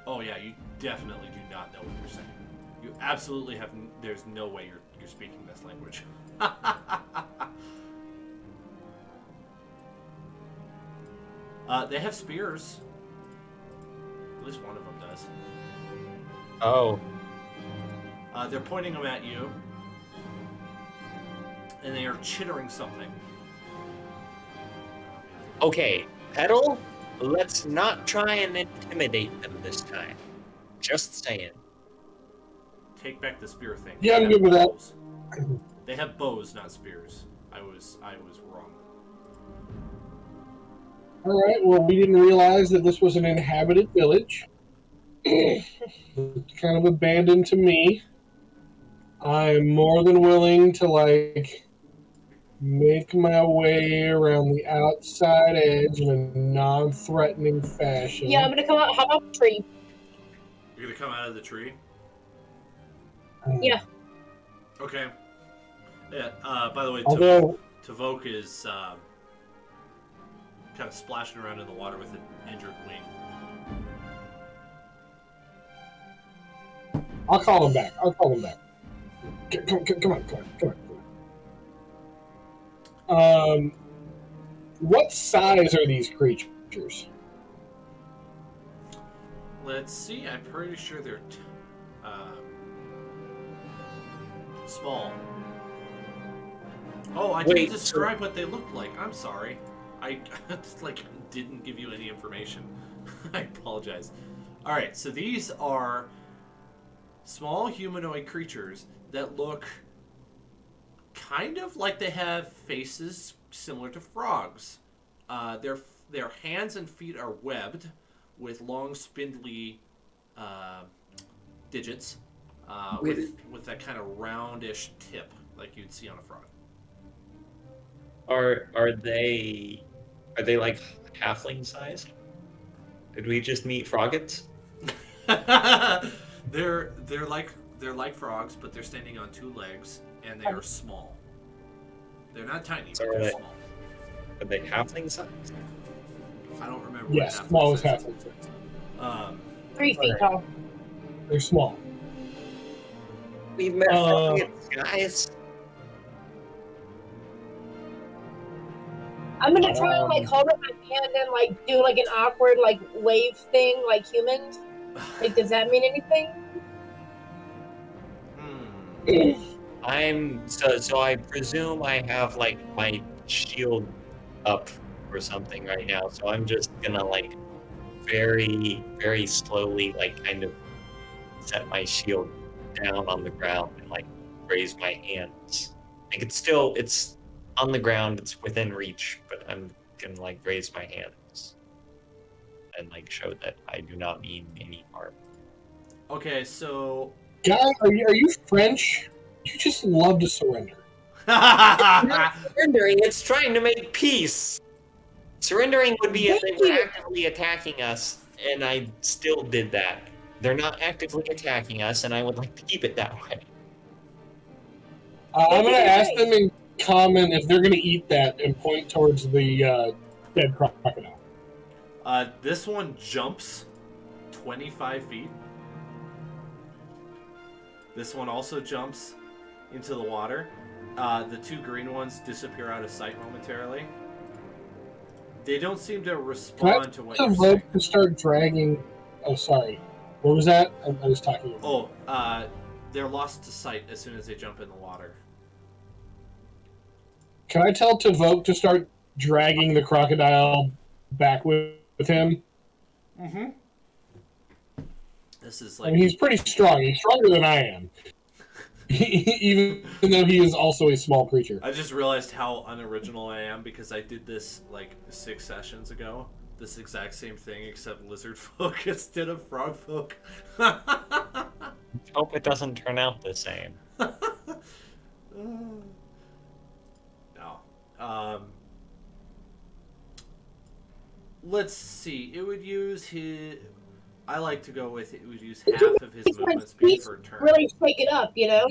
Oh yeah, you definitely do not know what they're saying. You absolutely have. There's no way you're speaking this language. They have spears. At least one of them does. Oh. They're pointing them at you, and they are chittering something. Okay, Petal, let's not try and intimidate them this time. Just saying. Take back the spear thing. Yeah, They I'm have good with that. bows. They have bows, not spears. I was wrong. All right, well, we didn't realize that this was an inhabited village. It's kind of abandoned to me. I'm more than willing to, make my way around the outside edge in a non-threatening fashion. Yeah, I'm gonna come out. How about a tree? You're gonna come out of the tree? Yeah. Okay. Yeah. By the way, Although, Tavoke is kind of splashing around in the water with an injured wing. I'll call him back. Come on. What size are these creatures? Let's see. I'm pretty sure they're small. Oh, I didn't describe what they looked like. I'm sorry. I didn't give you any information. I apologize. All right, so these are small humanoid creatures that look kind of like they have faces similar to frogs. Their hands and feet are webbed with long, spindly digits with that kind of roundish tip like you'd see on a frog. Are they like halfling sized? Did we just meet froggets? they're like frogs, but they're standing on two legs and they are small. They're not tiny, So but they're small. are they halfling sized? I don't remember. Yes, what small as halfling halfling. size. 3 feet tall. They're small. We've met froggets, guys. I'm gonna try and like hold up my hand and like do like an awkward like wave thing like humans. Like, does that mean anything? So I presume I have like my shield up or something right now. So I'm just gonna like very, very slowly like kind of set my shield down on the ground and like raise my hands. Like it's on the ground, it's within reach, but I'm gonna like raise my hands and like show that I do not mean any harm. Okay, so Guy, are you French? You just love to surrender. Not surrendering, it's trying to make peace. Surrendering would be if they were actively attacking us, and I still did that. They're not actively attacking us, and I would like to keep it that way. I'm going to ask them in common if they're going to eat that and point towards the dead crocodile. this one jumps 25 feet. This one also jumps into the water. The two green ones disappear out of sight momentarily. They don't seem to respond to what you're saying. To start dragging. Oh, sorry. What was that? I was talking about. Oh, they're lost to sight as soon as they jump in the water. Can I tell Tavoke to start dragging the crocodile back with him? Mm-hmm. This is I like... mean, he's pretty strong. He's stronger than I am. Even though he is also a small creature. I just realized how unoriginal I am because I did this like 6 sessions ago. This exact same thing except lizard folk instead of frog folk. Hope it doesn't turn out the same. No. Let's see. It would use his... I like to go with it would use half of his movement speed per turn. Really shake it up, you know?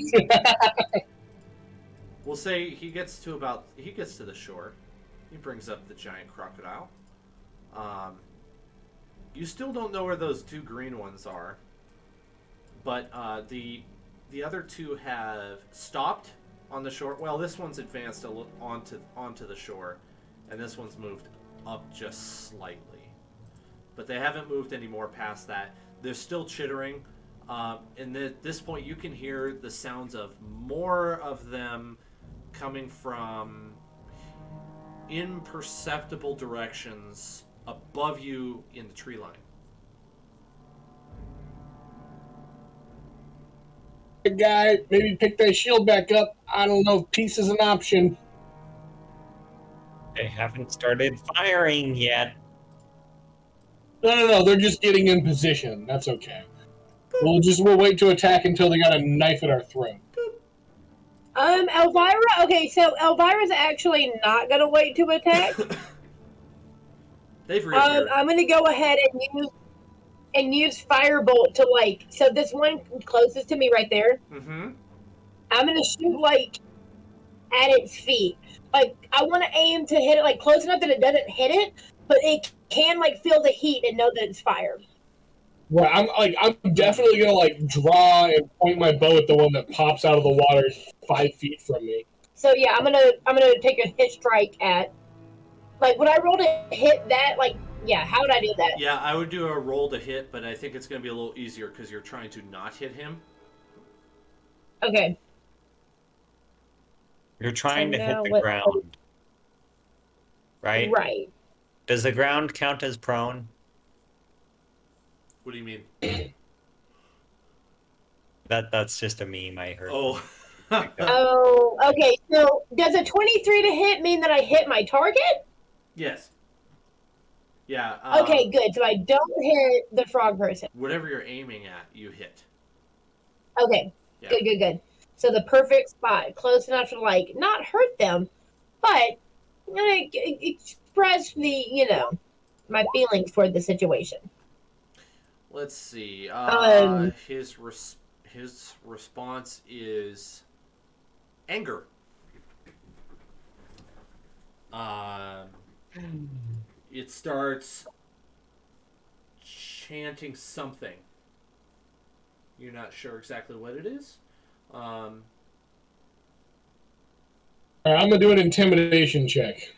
We'll say he gets to the shore. He brings up the giant crocodile. You still don't know where those two green ones are, but the other two have stopped on the shore. Well, this one's advanced onto the shore, and this one's moved up just slightly. But they haven't moved any more past that. They're still chittering. And at this point, you can hear the sounds of more of them coming from imperceptible directions above you in the tree line. Guy, maybe pick that shield back up. I don't know if peace is an option. They haven't started firing yet. No. They're just getting in position. That's okay. We'll wait to attack until they got a knife at our throat. Elvira? Okay, so Elvira's actually not gonna wait to attack. They've reappeared. I'm gonna go ahead and use Firebolt to like... So this one closest to me right there. Mm-hmm. I'm gonna shoot like at its feet. Like, I want to aim to hit it like close enough that it doesn't hit it, but it can like feel the heat and know that it's fired. Right, I'm definitely gonna like draw and point my bow at the one that pops out of the water 5 feet from me. So yeah, I'm gonna take a hit strike at. Like, would I roll to hit that? Like, yeah, how would I do that? Yeah, I would do a roll to hit, but I think it's going to be a little easier because you're trying to not hit him. Okay. You're trying to hit the ground. Right? Right. Does the ground count as prone? What do you mean? That's just a meme I heard. Oh. Oh, okay. So does a 23 to hit mean that I hit my target? Yes. Yeah. Okay, good. So I don't hit the frog person. Whatever you're aiming at, you hit. Okay, Yeah. good. So the perfect spot, close enough to like not hurt them, but express the my feelings toward the situation. Let's see. Um, His response is anger. Um, it starts chanting something. You're not sure exactly what it is. Um, All right, I'm gonna do an intimidation check.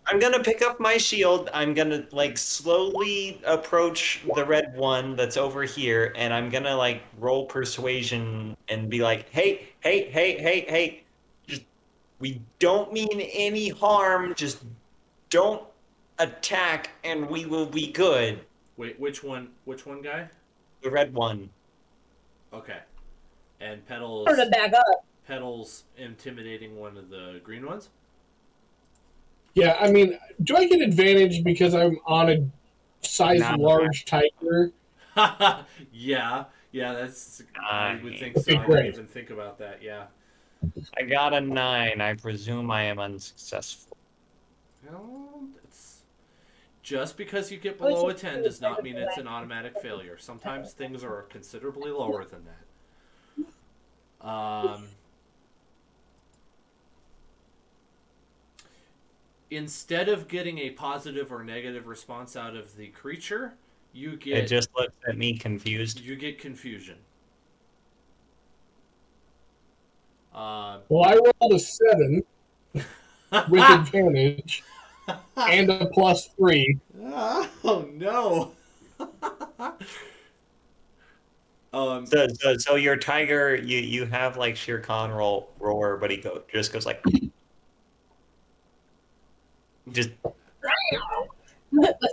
I'm gonna pick up my shield. I'm gonna like slowly approach the red one that's over here, and I'm gonna like roll persuasion and be like, hey, just we don't mean any harm. Just don't attack, and we will be good. wait, which one? Which one, guy? The red one. Okay. And turn them back up. Petals intimidating one of the green ones. Yeah, I mean, do I get advantage because I'm on a size Nah. large tiger? Yeah, that's. I would think so. Okay, I great. didn't even think about that. Yeah. I got a 9. I presume I am unsuccessful. Well, it's just because you get below a 10 does not mean it's an automatic failure. Sometimes things are considerably lower than that. Instead of getting a positive or negative response out of the creature, you It get just looks at me confused. confusion. Well, I rolled a 7 with advantage and a +3. Oh no. So your tiger, you have like Shere Khan roar, but he just goes like, just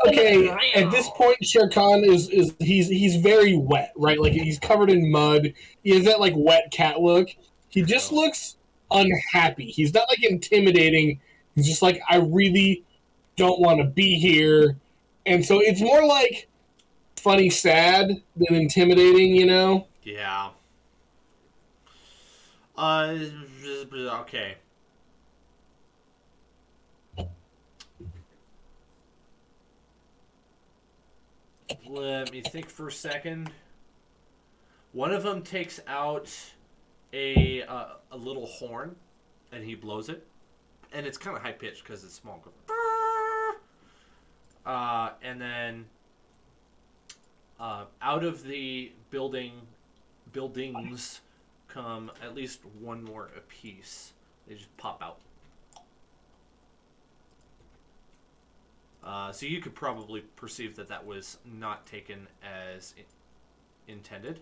Okay, at this point, Shere Khan is he's very wet, right? Like he's covered in mud. He has that like wet cat look. He just looks unhappy. He's not like intimidating. He's just like, I really don't want to be here, and so it's more like funny, sad than intimidating. You know? Yeah. Okay. Let me think for a second. One of them takes out a little horn, and he blows it, and it's kind of high pitched because it's small. And then out of the buildings come at least one more apiece. They just pop out. So you could probably perceive that that was not taken as intended.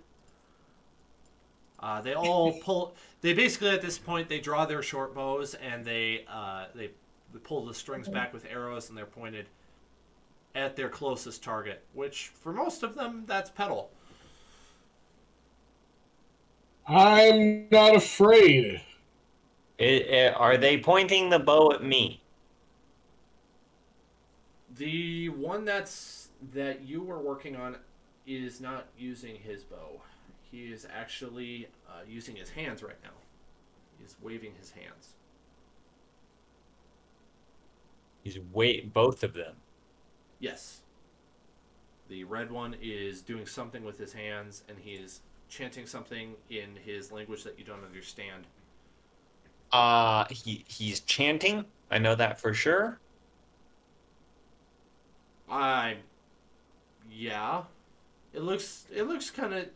They all pull. They basically at this point they draw their short bows and they pull the strings back with arrows and they're pointed at their closest target, which for most of them that's Petal. I'm not afraid. are they pointing the bow at me? The one that you were working on is not using his bow. He is actually using his hands right now. He's waving his hands. He's both of them. Yes. The red one is doing something with his hands, and he is chanting something in his language that you don't understand. He's chanting. I know that for sure. Yeah. It looks kind of,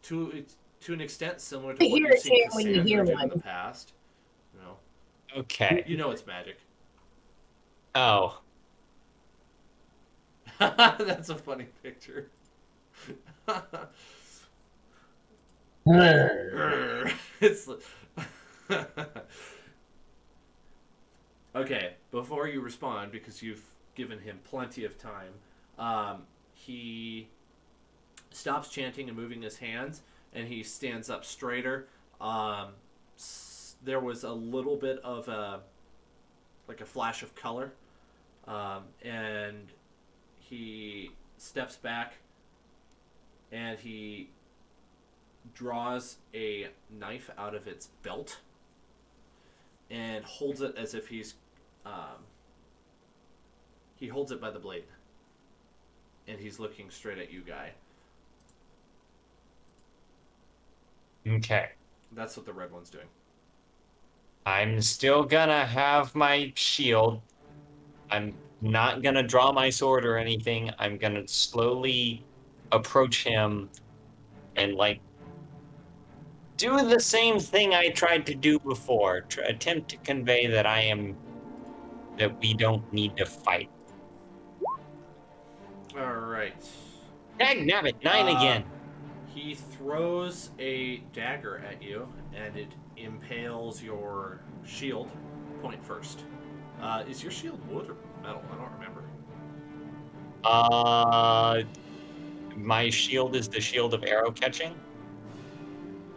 to an extent similar to You what hear you've a seen chant when you hear Cassandra do in one. the past. Okay. You know it's magic. Oh. That's a funny picture. It's okay. Before you respond, because you've given him plenty of time, he stops chanting and moving his hands, and he stands up straighter. there was a little bit of a flash of color, and he steps back and he draws a knife out of its belt and holds it as if he holds it by the blade, and he's looking straight at you, Guy. Okay. That's what the red one's doing. I'm still gonna have my shield. I'm not gonna draw my sword or anything. I'm gonna slowly approach him and, like, do the same thing I tried to do before. Attempt to convey that we don't need to fight. All right. Dagnabbit, 9 again. He throws a dagger at you, and it impales your shield. Point first. Is your shield wood or metal? I don't remember. My shield is the shield of arrow catching.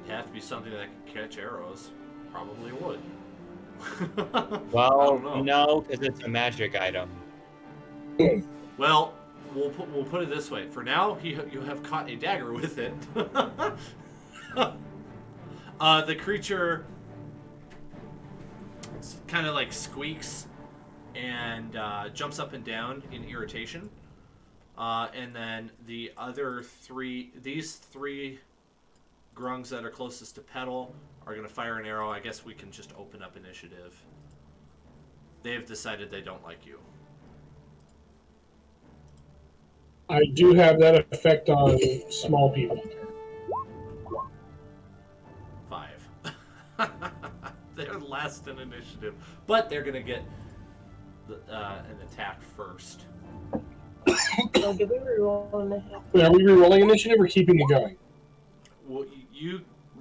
It'd have to be something that can catch arrows. Probably wood. Well, I don't know. no, because it's a magic item. Well, we'll put it this way. For now, you have caught a dagger with it. The creature kind of like squeaks and jumps up and down in irritation. And then these three grungs that are closest to Petal are going to fire an arrow. I guess we can just open up initiative. They've decided they don't like you. I do have that effect on small people. 5. They're last in initiative, but they're going to get an attack first. So did we reroll initiative? Wait, are we re-rolling initiative or keeping it going? Well,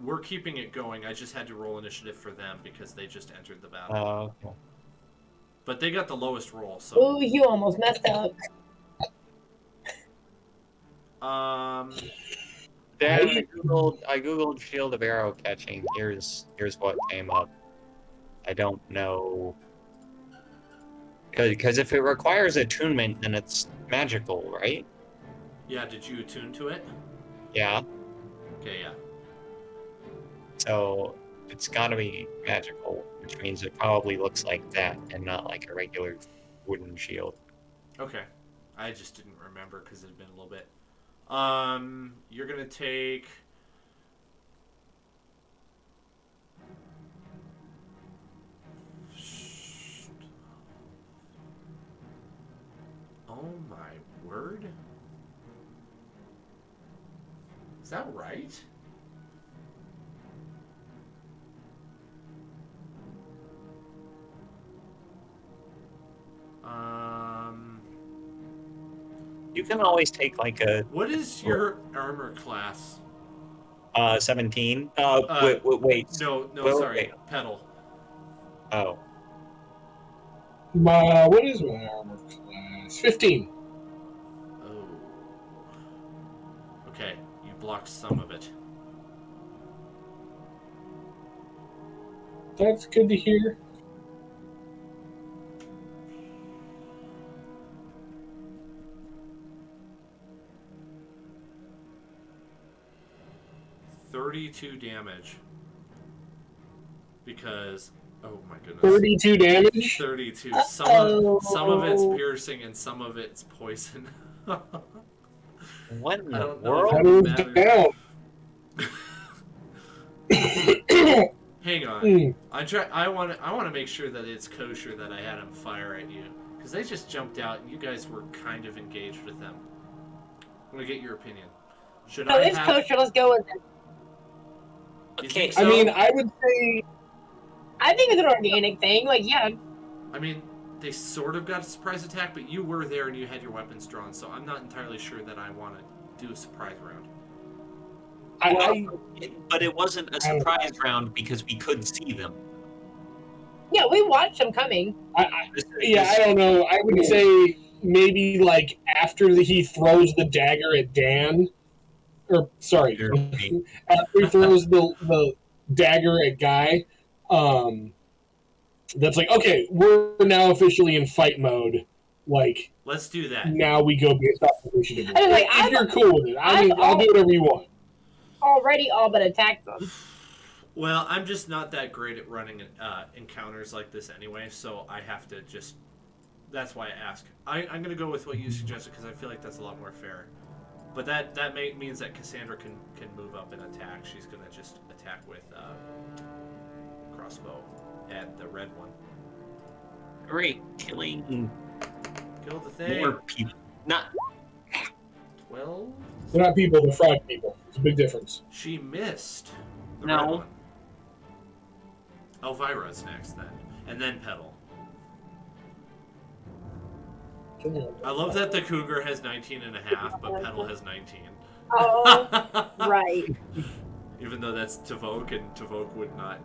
we're keeping it going. I just had to roll initiative for them because they just entered the battle. Oh, okay. But they got the lowest roll, so. Oh, you almost messed up. Then I googled shield of arrow catching. Here's what came up. I don't know, because if it requires attunement, then it's magical, right? Yeah. Did you attune to it? Yeah. Okay. Yeah. So it's got to be magical, which means it probably looks like that and not like a regular wooden shield. Okay. I just didn't remember because it had been a little bit. You're gonna take. Oh my word! Is that right? You can always take like a What is your armor class? 17. Wait. No, Wait, sorry, wait. Petal. Oh, What is my armor class? 15. Oh. Okay, you blocked some of it. That's good to hear. $32 damage. Because, oh my goodness. 32 damage? 32. Some of it's piercing and some of it's poison. what in I the don't know world? if That it is matters. down. Hang on. I want to make sure that it's kosher that I had him fire at you, because they just jumped out and you guys were kind of engaged with them. I'm gonna get your opinion. Should No, I it's have? kosher. Let's go with it. You Okay, think so? I mean, I would say I think it's an organic thing. Like, yeah. I mean, they sort of got a surprise attack, but you were there and you had your weapons drawn, so I'm not entirely sure that I want to do a surprise round. But it wasn't a surprise round because we could see them. Yeah, we watched them coming. I don't know. I would say maybe like after he throws the dagger at Dan, or sorry, after he throws the dagger at Guy, That's like, okay, we're now officially in fight mode. Like, Let's do that. now we go based off initiative. I mean, like, If you're cool with it, I mean, I'll do whatever you want. Already all but attacked them. Well, I'm just not that great at running encounters like this anyway, so I have to just. That's why I ask. I'm going to go with what you suggested because I feel like that's a lot more fair. But that means that Cassandra can move up and attack. She's going to just attack with crossbow at the red one. Great, killing Kill the thing. more people. Not 12. They're not people, they're frog people. It's a big difference. She missed. The No. red one. Elvira's next then. And then Petal. I love that the Cougar has 19 and a half, but Petal has 19. Oh, right. Even though that's Tavoke, and Tavoke would not.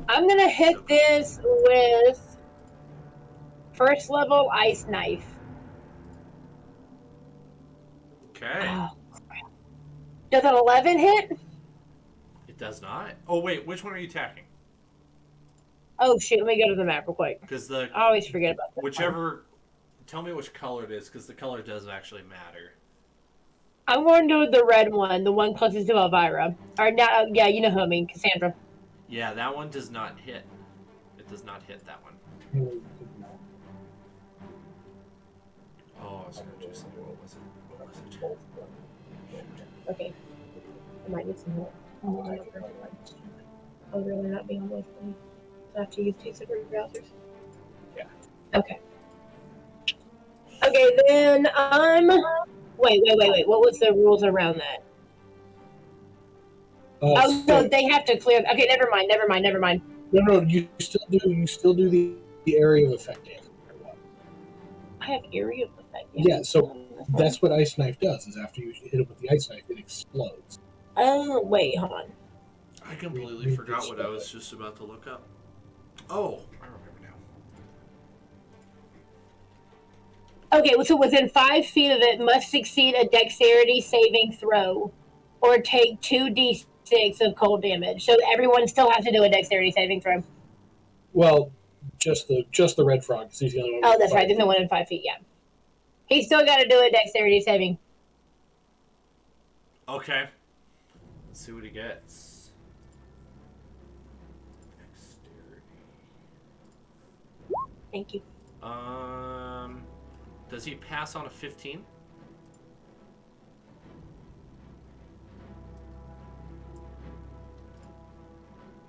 I'm gonna hit this with first level ice knife. Okay. Oh, crap. Does an 11 hit? It does not. Oh, wait, which one are you attacking? Oh shoot, let me go to the map real quick. Because I always forget about that. whichever. Tell me which color it is, because the color does actually matter. I'm going to do the red one, the one closest to Elvira. Or not, yeah, you know who I mean, Cassandra. Yeah, that one does not hit. It does not hit that one. Oh, I was going to do something. What was it? What was it? Shoot. Okay. I might need some help. I'll really not be on those things. After you take separate browsers. Yeah. Okay. Okay, then Wait. What was the rules around that? Oh no, they have to clear. Okay, never mind. No, you still do the area of effect damage. I have area of effect. Yeah, so that's what ice knife does. Is after you hit it with the ice knife, it explodes. Oh wait, hold on. I completely forgot what I was just about to look up. Oh, I remember now. Okay, so within 5 feet of it must succeed a dexterity saving throw, or take 2d6 of cold damage. So everyone still has to do a dexterity saving throw. Well, just the red frog. 'Cause he's the only one. Oh, that's right. There's no one in 5 feet. Yeah, he's still got to do a dexterity saving. Okay. Let's see what he gets. Dexterity. Thank you. Does he pass on a 15?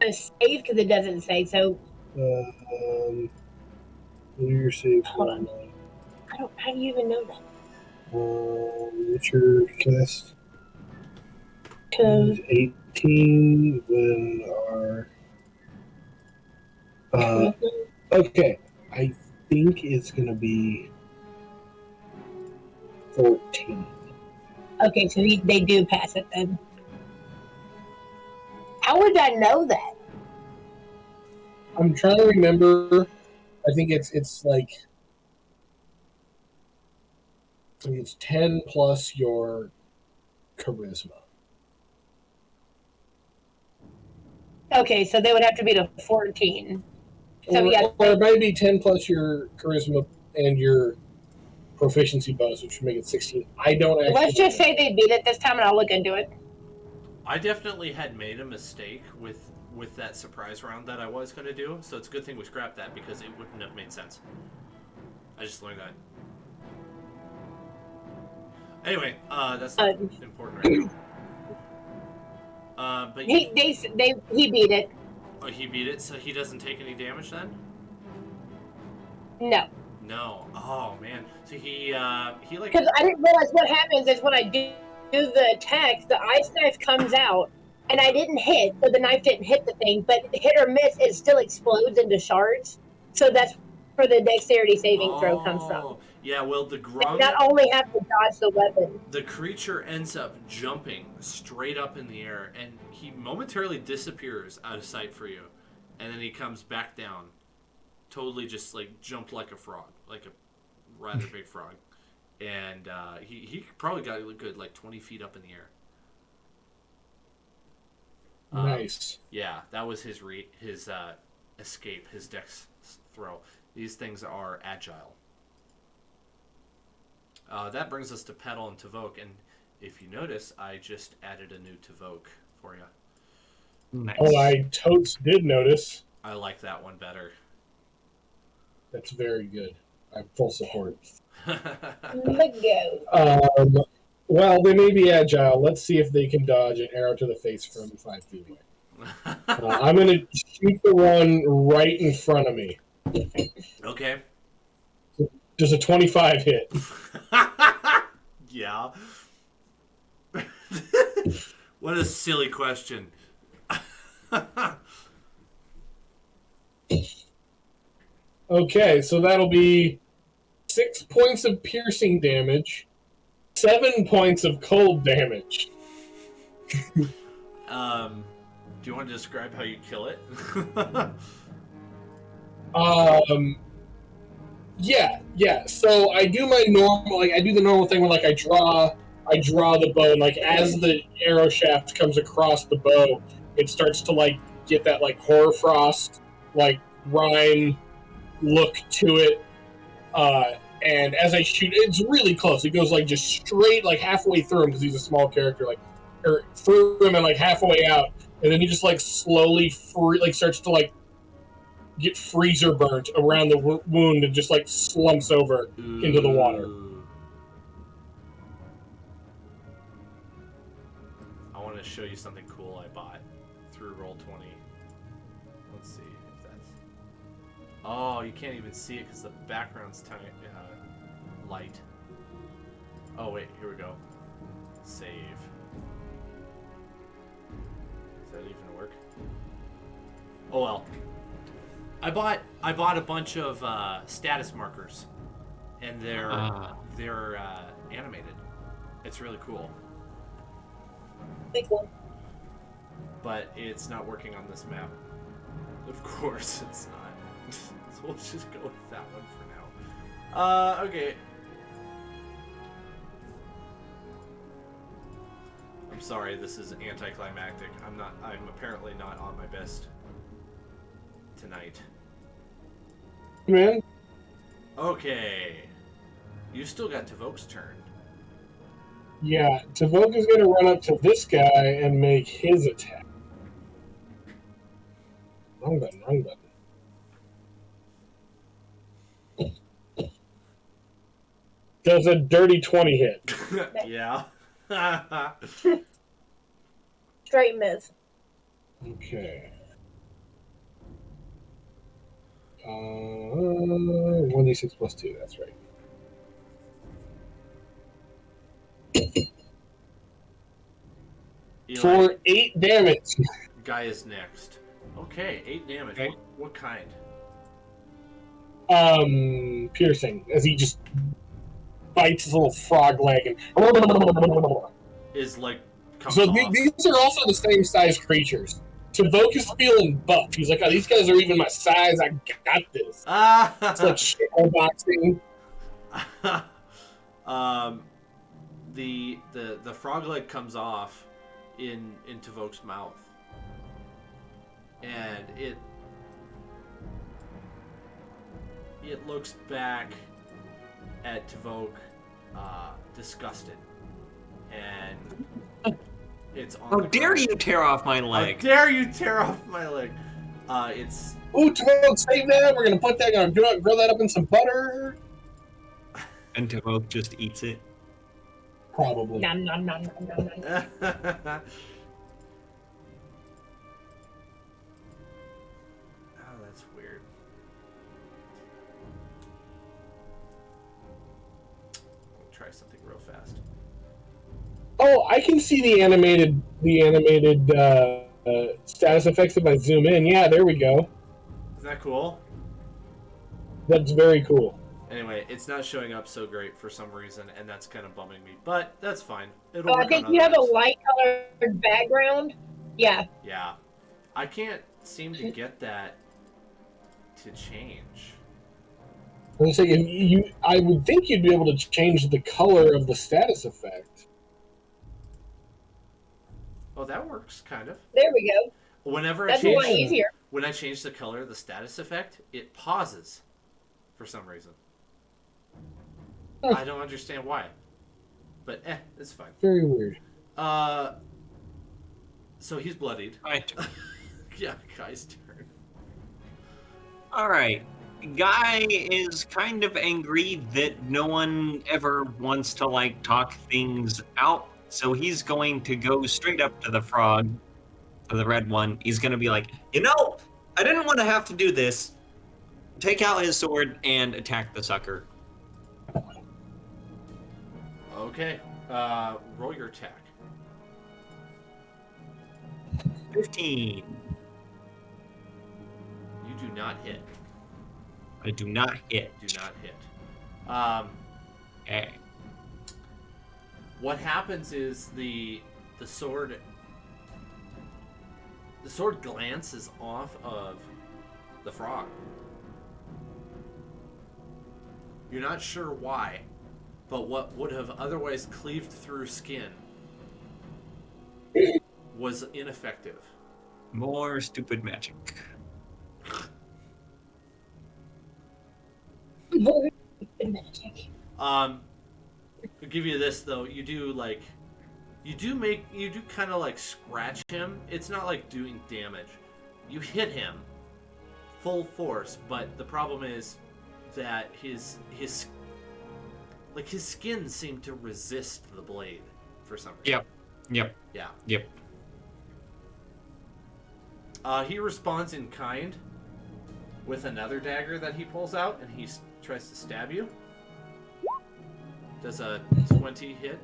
A save because it doesn't say so. What are your saves? Hold on. I don't. How do you even know that? What's your cast? 'Cause 18. Then our. Okay, I think it's gonna be 14. okay, so they do pass it then. How would I know that? I'm trying to remember. I think it's like. I think it's 10 plus your charisma. Okay, so they would have to be to 14. So or, yeah, or it might be 10 plus your charisma and your proficiency bonus, which would make it 16. I don't actually. let's just say they beat it this time, and I'll look into it. I definitely had made a mistake with that surprise round that I was going to do, so it's a good thing we scrapped that because it wouldn't have made sense. I just learned that. Anyway, that's not important right now. But He beat it. Oh, he beat it, so he doesn't take any damage then? No, No. Oh man. So he like. because I didn't realize what happens is when I do the attack, the ice knife comes out, and I didn't hit, so the knife didn't hit the thing. But hit or miss, it still explodes into shards. So that's where the dexterity saving throw comes from. Yeah. Well, the I grung. not only have to dodge the weapon. The creature ends up jumping straight up in the air, and he momentarily disappears out of sight for you, and then he comes back down, totally just like jumped like a frog, like a rather big frog, and he probably got a good like 20 feet up in the air. Nice. Yeah, that was his escape, his dex throw. These things are agile. That brings us to Petal and Tavoke, and if you notice, I just added a new Tavoke for you. Nice. Oh, I totes did notice. I like that one better. That's very good. I'm full support. Go. Well, they may be agile. Let's see if they can dodge an arrow to the face from 5 feet away. I'm going to shoot the one right in front of me. Okay. Does a 25 hit? Yeah. What a silly question. Okay, so that'll be 6 points of piercing damage, 7 points of cold damage. Do you want to describe how you kill it? Yeah. So I do my normal, like I do the normal thing where like I draw the bow, and like as the arrow shaft comes across the bow, it starts to like get that like hoarfrost, like rime look to it. And as I shoot, it's really close. It goes like just straight, like halfway through him because he's a small character, like or through him and like halfway out, and then he just like slowly starts to like get freezer burnt around the wound and just like slumps over into the water. I want to show you something cool I bought through Roll20. Let's see if that's... Oh, you can't even see it because the background's light. Oh wait, here we go. Save. Does that even work? Oh well. I bought a bunch of status markers, and they're animated. It's really cool. Pretty cool. But it's not working on this map. Of course it's not. So we'll just go with that one for now. Okay. I'm sorry, this is anticlimactic. I'm apparently not on my best tonight. Man, Okay. You still got Tavoke's turn. yeah, Tavoke is going to run up to this guy and make his attack. Wrong button. Does a dirty 20 hit? Yeah. Straight miss. Okay. 1d6 plus 2, that's right. Eli, For 8 damage. guy is next. Okay, 8 damage. Okay. What kind? Piercing, as he just bites his little frog leg and... Is like comes So off. these are also the same size creatures. Tavoke is feeling buff. He's like, oh, these guys are even my size. I got this. It's like shadow boxing. The frog leg comes off in Tavoke's mouth, and it looks back at Tavoke, disgusted, and it's on. How the dare ground. you tear off my How leg? dare you tear off my leg? It's Ooh, Tavoke, save that. We're going to put that, grill that up in some butter. And Tavoke just eats it. Probably. Nom nom nom nom nom nom. Oh, that's weird. I'll try something real fast. Oh, I can see the animated status effects if I zoom in. Yeah, there we go. Isn't that cool? That's very cool. Anyway, it's not showing up so great for some reason, and that's kind of bumming me. But that's fine. It'll Oh, I work think on you have a others. light colored background. Yeah. Yeah. I can't seem to get that to change. I was saying, I would think you'd be able to change the color of the status effect. Oh, that works kind of. There we go. Whenever That's a lot easier. when I change the color of the status effect, it pauses for some reason. I don't understand why, but it's fine. Very weird. So he's bloodied. Right. Yeah, Guy's turn. All right. Guy is kind of angry that no one ever wants to like talk things out, so he's going to go straight up to the frog, to the red one. He's going to be like, I didn't want to have to do this. Take out his sword and attack the sucker. Okay. Roll your attack. 15. You do not hit. I do not hit. Do not hit. Okay. What happens is the sword glances off of the frog. You're not sure why, but what would have otherwise cleaved through skin was ineffective. More stupid magic. Magic. I'll give you this though. You do kind of like scratch him. It's not like doing damage. You hit him full force, but the problem is that his skin seemed to resist the blade for some reason. Yep. Yeah. He responds in kind with another dagger that he pulls out, and he tries to stab you. Does a 20 hit?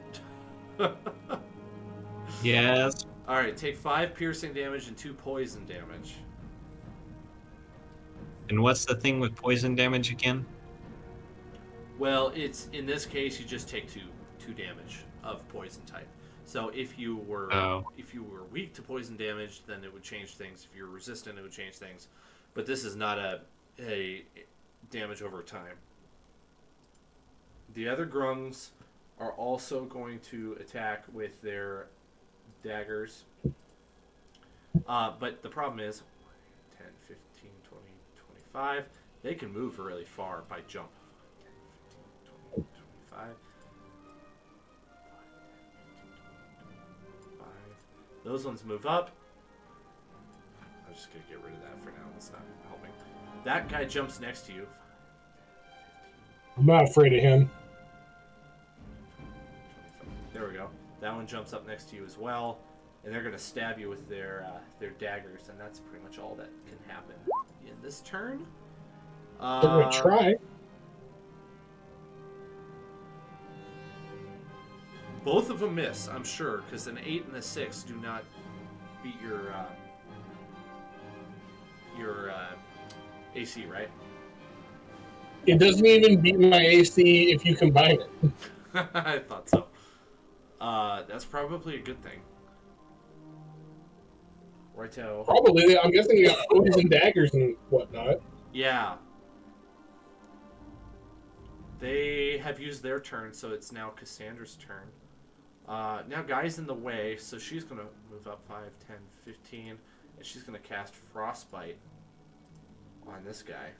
Yes. Alright, take 5 piercing damage and 2 poison damage. And what's the thing with poison damage again? Well, it's in this case you just take two damage of poison type. So if you were weak to poison damage, then it would change things. If you're resistant, it would change things. But this is not a damage over time. The other grungs are also going to attack with their daggers. But the problem is 10, 15, 20, 25. They can move really far by jump. 10, 15, 20, 25. 5. Those ones move up. I'm just going to get rid of that for now. That's not helping. That guy jumps next to you. I'm not afraid of him. There we go. That one jumps up next to you as well. And they're going to stab you with their daggers. And that's pretty much all that can happen in this turn. They're going to try. Both of them miss, I'm sure, because an 8 and a 6 do not beat your AC, right? It doesn't even beat my AC if you combine it. I thought so. That's probably a good thing. Righto. Probably. I'm guessing you got poison daggers and whatnot. Yeah. They have used their turn, so it's now Cassandra's turn. Now Guy's in the way, so she's going to move up 5, 10, 15, and she's going to cast Frostbite on this guy.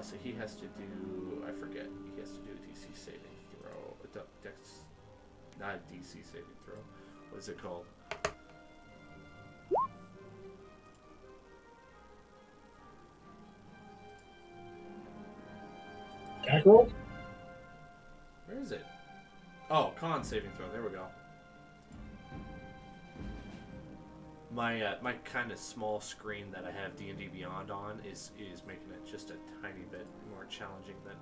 So he has to do, I forget, he has to do a DC saving throw. Not a DC saving throw. What is it called? Attack roll? Where is it? Oh, con saving throw. There we go. My kind of small screen that I have D&D Beyond on is making it just a tiny bit more challenging than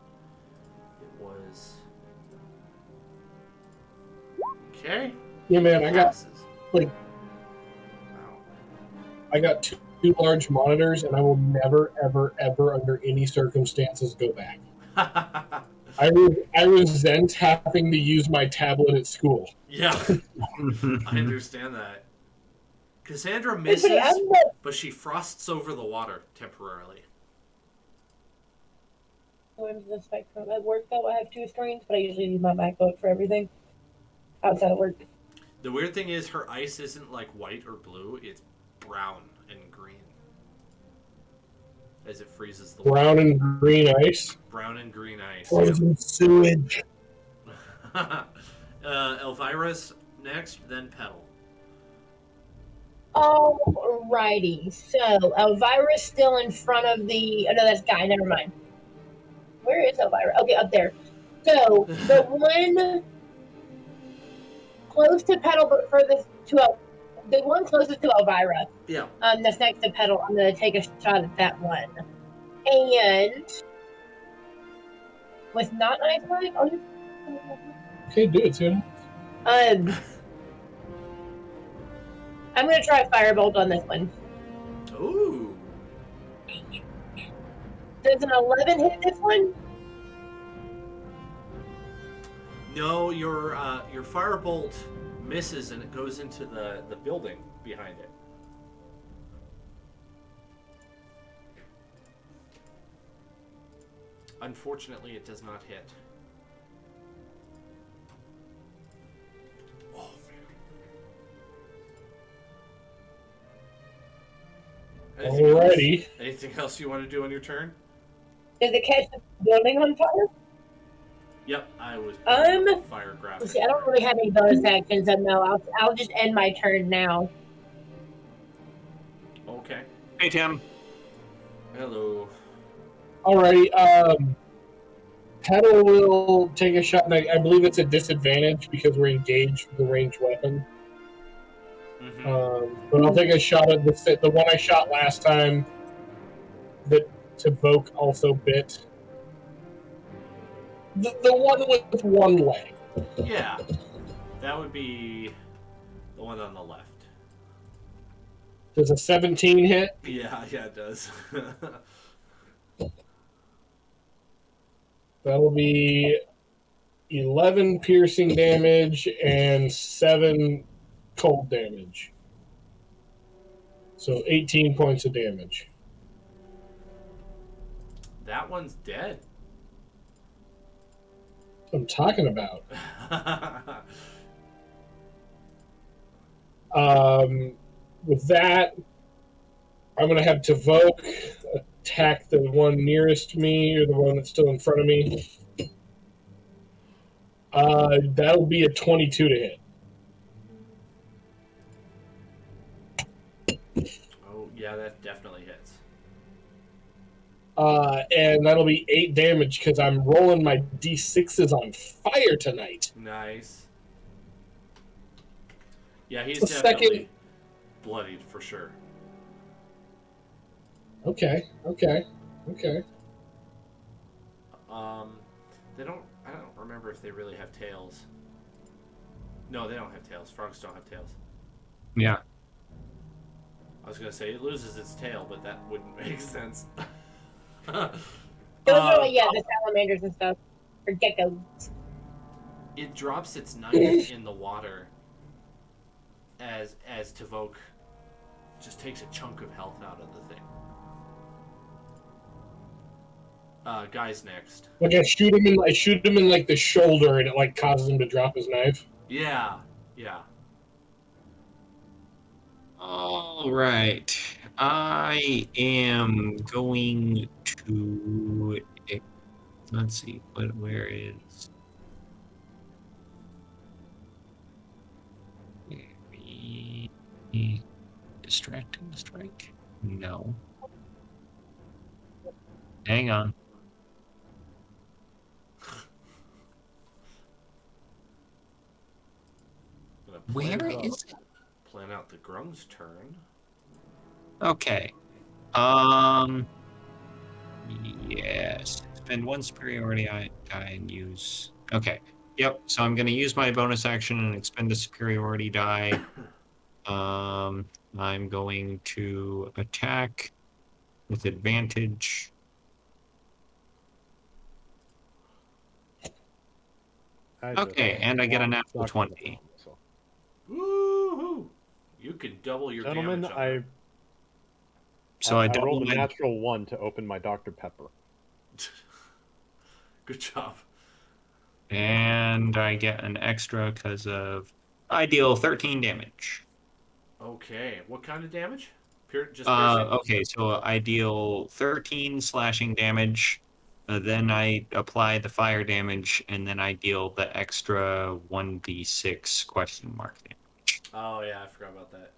it was. Okay. Yeah, man, Passes. like, Wow. I got two large monitors, and I will never, ever, ever, under any circumstances, go back. I resent having to use my tablet at school. Yeah, I understand that. Cassandra misses, but she frosts over the water temporarily. Into the spectrum. At work, though, I have 2 screens, but I usually use my MacBook for everything outside of work. The weird thing is her ice isn't like white or blue, it's brown and green. As it freezes the Brown water. and green ice. Brown and green ice. Frozen sewage. Elvira's next, then Petal. Alrighty. So Elvira's still in front of the. Oh no, that's Guy. Never mind. Where is Elvira? Okay, up there. So the one close to Petal, but furthest to the one closest to Elvira. Yeah. That's next to Petal. I'm gonna take a shot at that one. And with not ice line. Oh, Okay, do it, too. I'm gonna try Firebolt on this one. Ooh. Does an 11 hit this one? No, your firebolt misses and it goes into the building behind it. Unfortunately, it does not hit. Oh, man. Alrighty. Anything else you want to do on your turn? Does it catch the building on fire? Yep, I was fire graphic. See, I don't really have any bonus actions, so no, I'll just end my turn now. Okay. Hey, Tim. Hello. Alrighty. Petal will take a shot, and I believe it's a disadvantage because we're engaged with the ranged weapon. Mm-hmm. But I'll take a shot at the one I shot last time that Tavoke also bit. The one with one leg. Yeah. That would be the one on the left. Does a 17 hit? Yeah, it does. That'll be 11 piercing damage and 7 cold damage. So 18 points of damage. That one's dead. That's what I'm talking about. With that, I'm going to have Tavoke attack the one nearest me, or the one that's still in front of me. That'll be a 22 to hit. Oh, yeah, that definitely hits. And that'll be 8 damage because I'm rolling my d6s on fire tonight. Nice. Yeah, he's The definitely second- bloodied for sure. Okay. They don't. I don't remember if they really have tails. No, they don't have tails. Frogs don't have tails. Yeah. I was gonna say it loses its tail, but that wouldn't make sense. Those are the salamanders and stuff, or geckos. It drops its knife in the water as Tavoke just takes a chunk of health out of the thing. Guy's next. Like I shoot him in like the shoulder, and it like causes him to drop his knife. Yeah. All right. I am going to. Let's see. Where is. Distracting strike? No. Hang on. Where is it? Plan out the Grung's turn. Okay. Yes. Spend 1 superiority die and use. Okay. Yep. So I'm going to use my bonus action and expend a superiority die. I'm going to attack with advantage. Okay, and I get a natural 20. Woohoo! You can double your Gentlemen, damage. So I I double rolled a my natural 1 to open my Dr. Pepper. Good job. and I get an extra because of I deal 13 damage. Okay, what kind of damage? Just piercing? Okay, so I deal 13 slashing damage. Then I apply the fire damage, and then I deal the extra 1d6 question mark damage. Oh yeah, I forgot about that.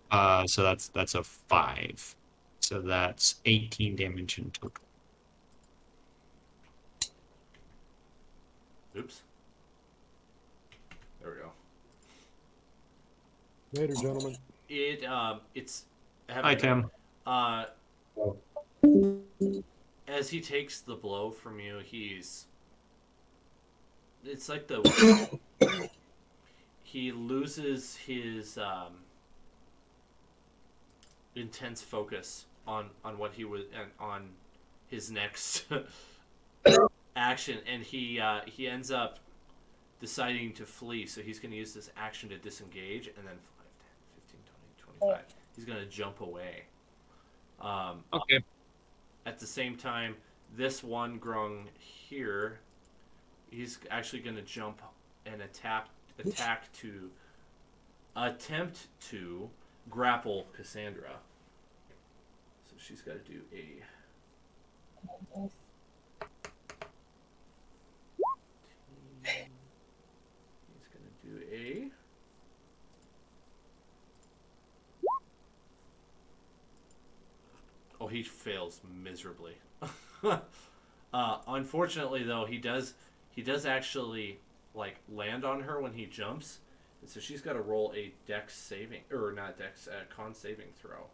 So that's a 5. So that's 18 damage in total. Oops. There we go. Later, gentlemen. It's. Hi, Tim. As he takes the blow from you, it's like he loses his intense focus on what he was and on his next action, and he ends up deciding to flee. So he's going to use this action to disengage, and then 5, 10, 15, 20, 25. He's going to jump away. Okay. At the same time, this one grung here, he's actually going to jump and attempt to grapple Cassandra. So she's got to do a. He's going to do a. Oh, he fails miserably. Unfortunately, though, he does actually like land on her when he jumps, and so she's got to roll a dex saving, or not dex, con saving throw.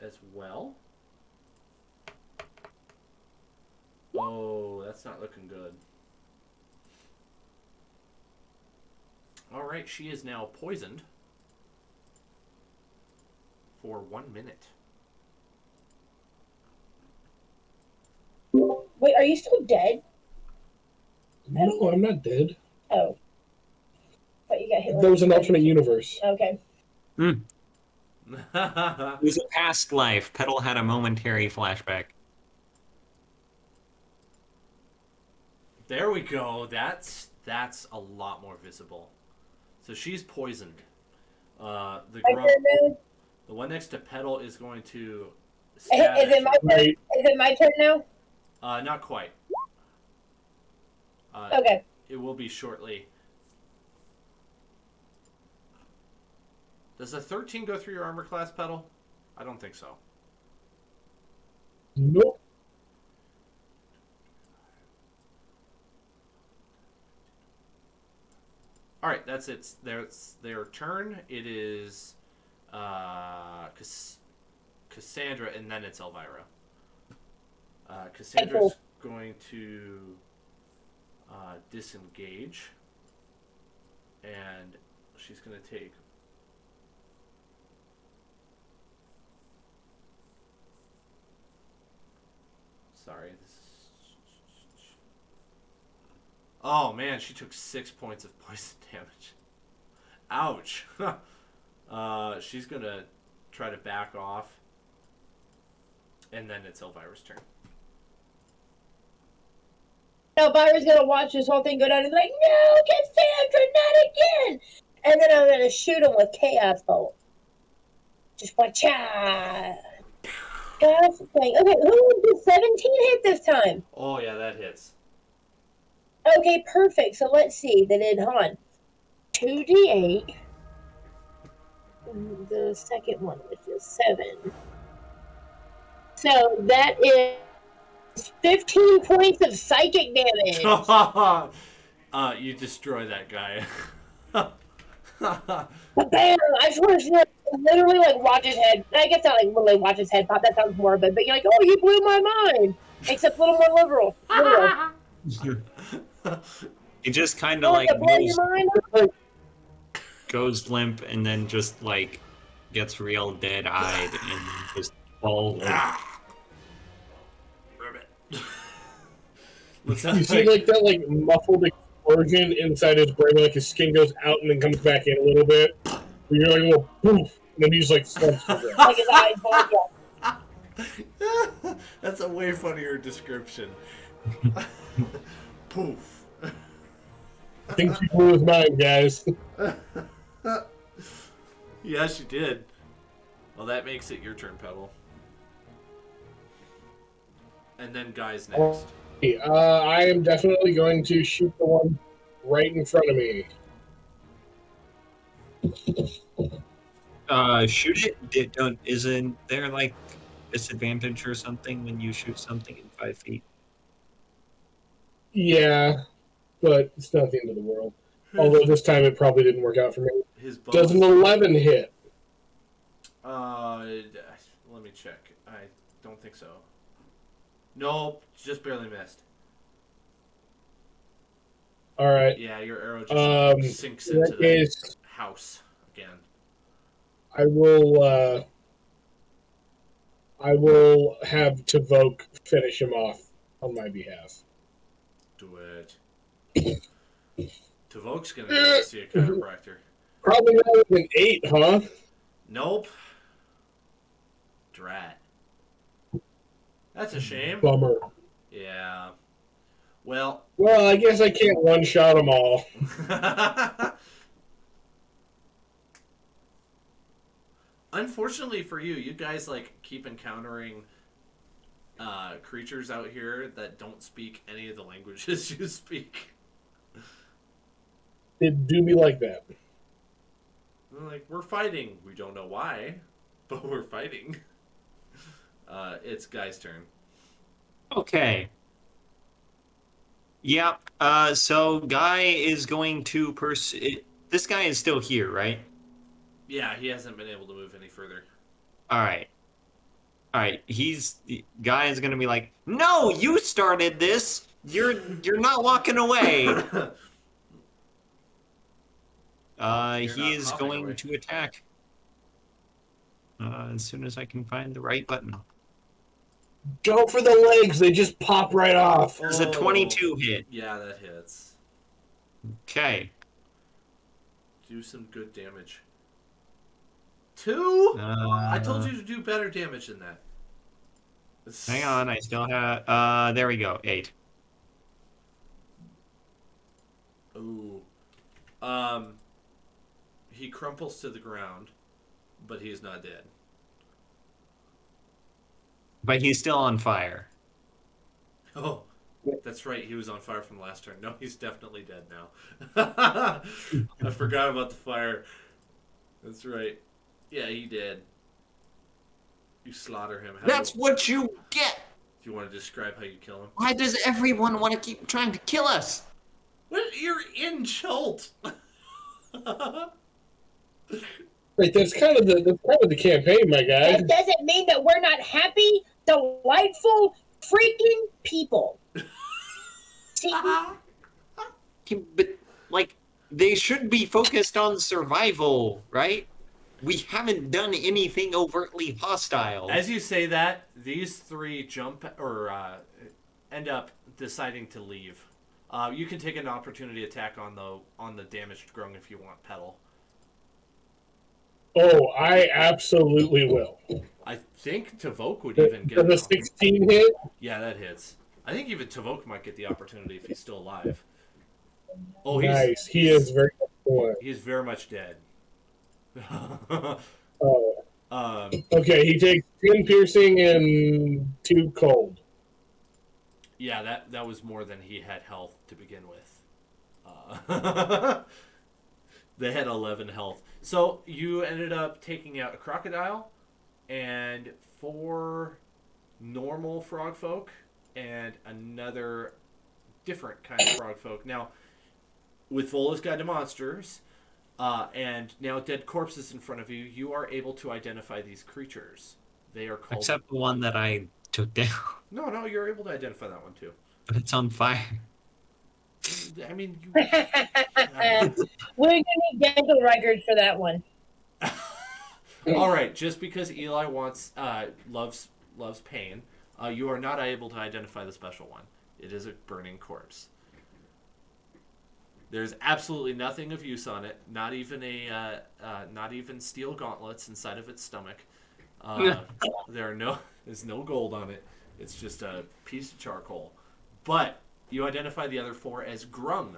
As well. Oh, that's not looking good. All right, she is now poisoned for 1 minute. Wait, are you still dead? No, I'm not dead. Oh. But you got hit. There was an alternate universe. Okay. It was a past life. Petal had a momentary flashback. There we go. That's a lot more visible. So she's poisoned. The one next to Petal is going to. Is it my turn? Is it my turn now? Not quite. Okay. It will be shortly. Does a 13 go through your armor class, Petal? I don't think so. Nope. All right, that's it. Their turn. It is Cassandra, and then it's Elvira. Cassandra's going to disengage, and she's going to take. Sorry, this is. Oh man, she took 6 points of poison damage. Ouch. She's gonna try to back off, and then it's Elvira's turn. Elvira's gonna watch this whole thing go down and be like, "No, Cassandra, not again!" And then I'm gonna shoot him with Chaos Bolt. Just like, cha. Gosh, dang. Okay, who did 17 hit this time? Oh yeah, that hits. Okay, perfect. So let's see. They did, hold on. 2d8. The second one, which is 7. So that is 15 points of psychic damage. You destroy that guy. Bam! I swear to God, literally like watch his head. I guess not like literally watch his head pop. That sounds morbid. But you're like, oh, you blew my mind. Except a little more liberal. He just kind of like goes limp and then just like gets real dead-eyed and just falls over. You see like that like muffled explosion inside his brain, like his skin goes out and then comes back in a little bit. You're like a little poof, and then he's like slumps to the like his eyes bulge up. That's a way funnier description. Poof. I think you blew with mine, guys. Yes, you did. Well, that makes it your turn, Pebble. And then Guy's next. I am definitely going to shoot the one right in front of me. Shoot it. Don't. Isn't there like disadvantage or something when you shoot something in 5 feet? Yeah, but it's not the end of the world. Although this time it probably didn't work out for me. His bow Does an is- 11 hit? Let me check. I don't think so. Nope, just barely missed. All right. Yeah, your arrow just sinks In into that the case, house again. I will have Tavoke finish him off on my behalf. Do it. Tavoke's gonna go see a chiropractor. Probably not with an 8, huh? Nope. Drat. That's a shame. Bummer. Yeah. Well. Well, I guess I can't one-shot them all. Unfortunately for you, you guys like keep encountering creatures out here that don't speak any of the languages you speak. It do be like that. They're like, we're fighting. We don't know why, but we're fighting. It's Guy's turn. Okay. Yeah. So Guy is going to this guy is still here, right? Yeah, he hasn't been able to move any further. All right. Guy is gonna be like, no, you started this. You're not walking away. He is going to attack. As soon as I can find the right button. Go for the legs. They just pop right off. There's a 22 hit. Yeah, that hits. Okay. Do some good damage. 2? I told you to do better damage than that. Hang on, I still have. There we go. 8. Ooh. He crumples to the ground, but he's not dead. But he's still on fire. Oh, that's right. He was on fire from last turn. No, he's definitely dead now. I forgot about the fire. That's right. Yeah, he did. You slaughter him. That's what you get! Do you want to describe how you kill him? Why does everyone want to keep trying to kill us? Well, you're in Chult. Right, that's kind of the campaign, my guy. That doesn't mean that we're not happy, delightful, freaking people. See? But, like, they should be focused on survival, right? We haven't done anything overtly hostile. As you say that, these three jump or end up deciding to leave. You can take an opportunity attack on the damaged grung if you want, Petal. Oh, I absolutely will. I think Tavoke would even get the 16 hit. Yeah, that hits. I think even Tavoke might get the opportunity if he's still alive. Oh, Nice. He is very much alive. He's very much dead. Oh. Okay, he takes 10 piercing and 2 cold. Yeah, that was more than he had health to begin with. They had 11 health. So you ended up taking out a crocodile and 4 normal frog folk and another different kind of frog folk. Now, with Vola's Guide to Monsters and now dead corpses in front of you, you are able to identify these creatures. They are called... Except the one that I took down. No, you're able to identify that one too. But it's on fire. I mean, We're gonna need dental records for that one. All right, just because Eli loves pain, you are not able to identify the special one. It is a burning corpse. There's absolutely nothing of use on it. Not even steel gauntlets inside of its stomach. There's no gold on it. It's just a piece of charcoal. But you identify the other 4 as grung.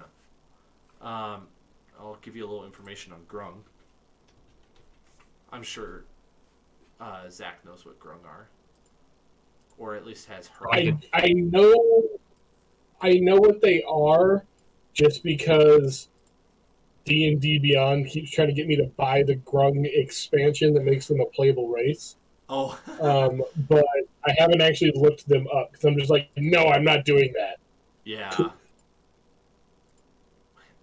I'll give you a little information on grung. I'm sure Zach knows what grung are, or at least has heard. I know what they are, just because D&D Beyond keeps trying to get me to buy the grung expansion that makes them a playable race. Oh, But I haven't actually looked them up because I'm just like, no, I'm not doing that. yeah.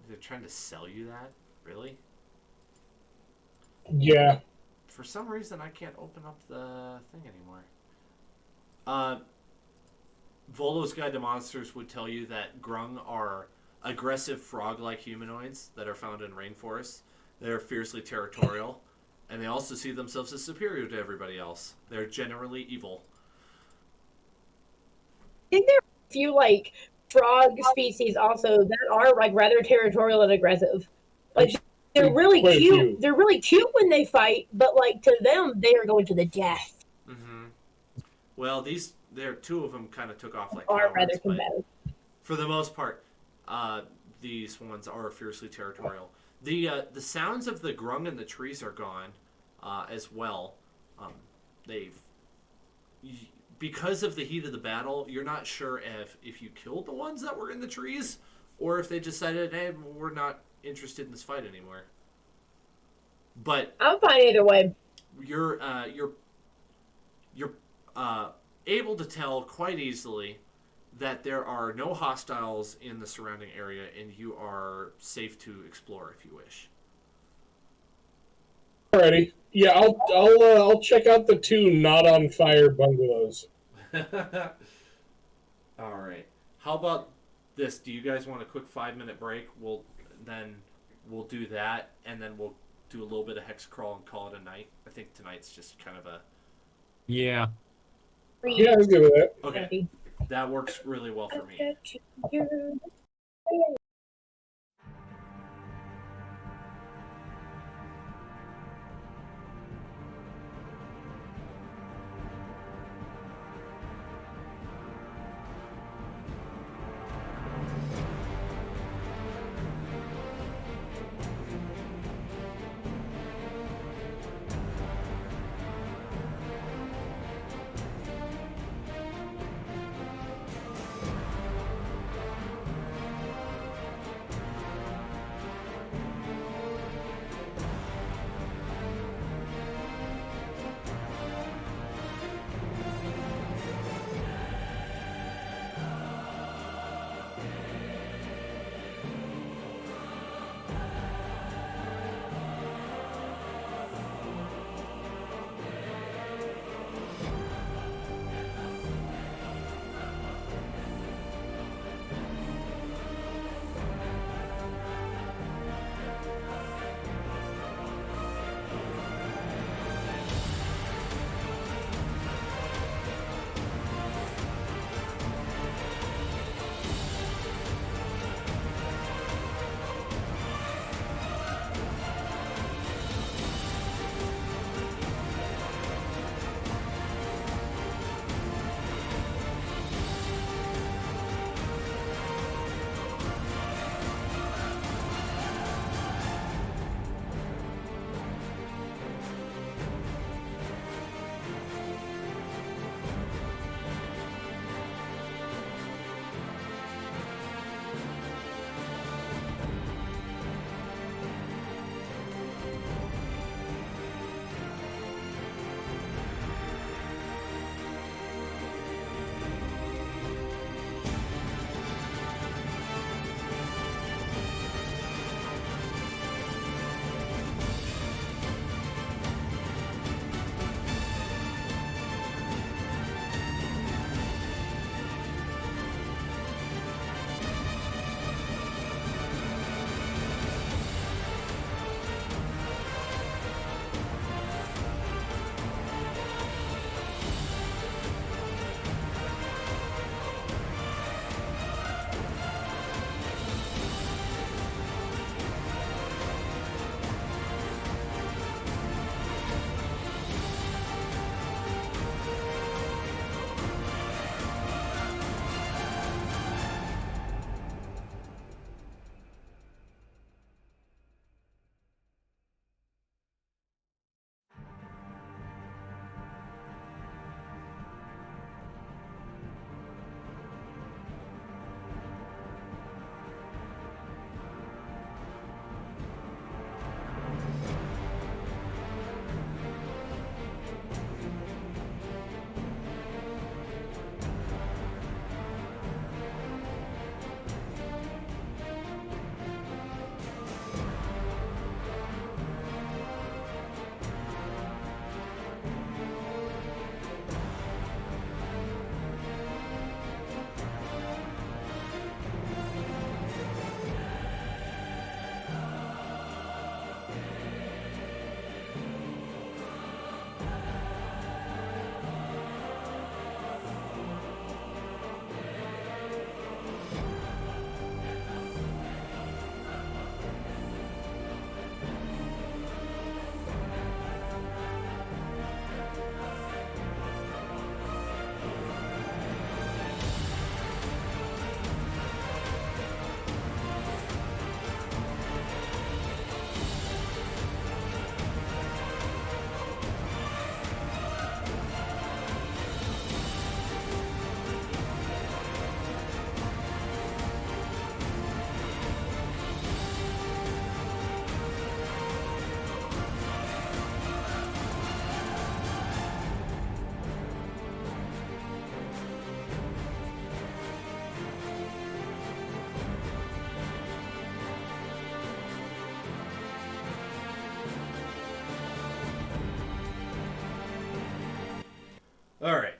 They're trying to sell you that? Really? Yeah. For some reason, I can't open up the thing anymore. Volo's Guide to Monsters would tell you that grung are aggressive frog-like humanoids that are found in rainforests. They're fiercely territorial, and they also see themselves as superior to everybody else. They're generally evil. I think there are a few like frog species also that are like rather territorial and aggressive. Like they're really Quite a few. cute. They're really cute when they fight, but like to them, they are going to the death. Mm-hmm. Well, two of them kind of took off like Are cowards, rather but combative. for the most part, these ones are fiercely territorial. The sounds of the grung in the trees are gone as well. They've because of the heat of the battle, you're not sure if you killed the ones that were in the trees or if they decided, hey, we're not interested in this fight anymore. But I'm fine either way. you're able to tell quite easily that there are no hostiles in the surrounding area, and you are safe to explore if you wish. Alrighty. Yeah, I'll check out the 2 not on fire bungalows. All right. How about this? Do you guys want a quick 5-minute break? We'll do that, and then we'll do a little bit of hex crawl and call it a night. I think tonight's just kind of a Yeah. Yeah, I'm good with that. okay. That works really well for me.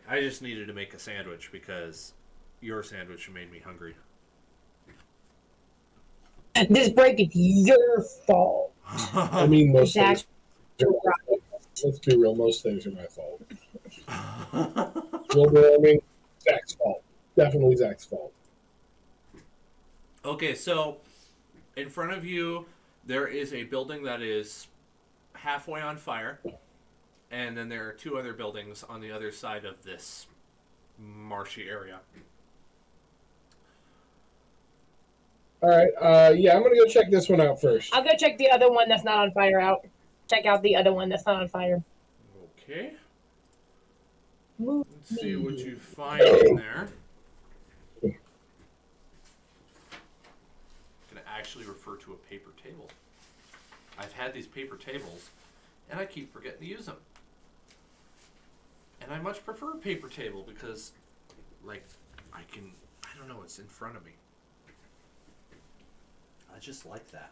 I just needed to make a sandwich because your sandwich made me hungry. This break is your fault. I mean, most Zach, things. Let's be real. Most things are my fault. Global warming, Zach's fault. Definitely Zach's fault. Okay, so in front of you, there is a building that is halfway on fire, and then there are two other buildings on the other side of this marshy area. All right. Yeah, I'm gonna go check this one out first. I'll go check the other one that's not on fire out. Check out the other one that's not on fire. Okay. Move Let's see what me. you find in there. I'm going to actually refer to a paper table. I've had these paper tables, and I keep forgetting to use them. And I much prefer a paper table because, like, I don't know, it's in front of me. I just like that.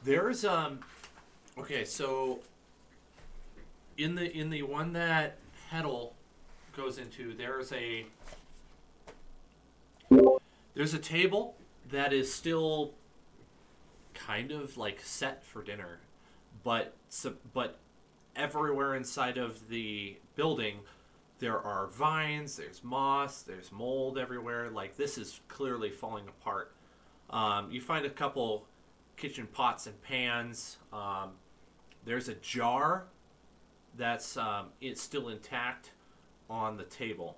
There's okay, so in the one that Heddle goes into, there's a table that is still kind of like set for dinner, but everywhere inside of the building there are vines, there's moss, there's mold everywhere. Like, this is clearly falling apart. You find a couple kitchen pots and pans. There's a jar that's it's still intact on the table.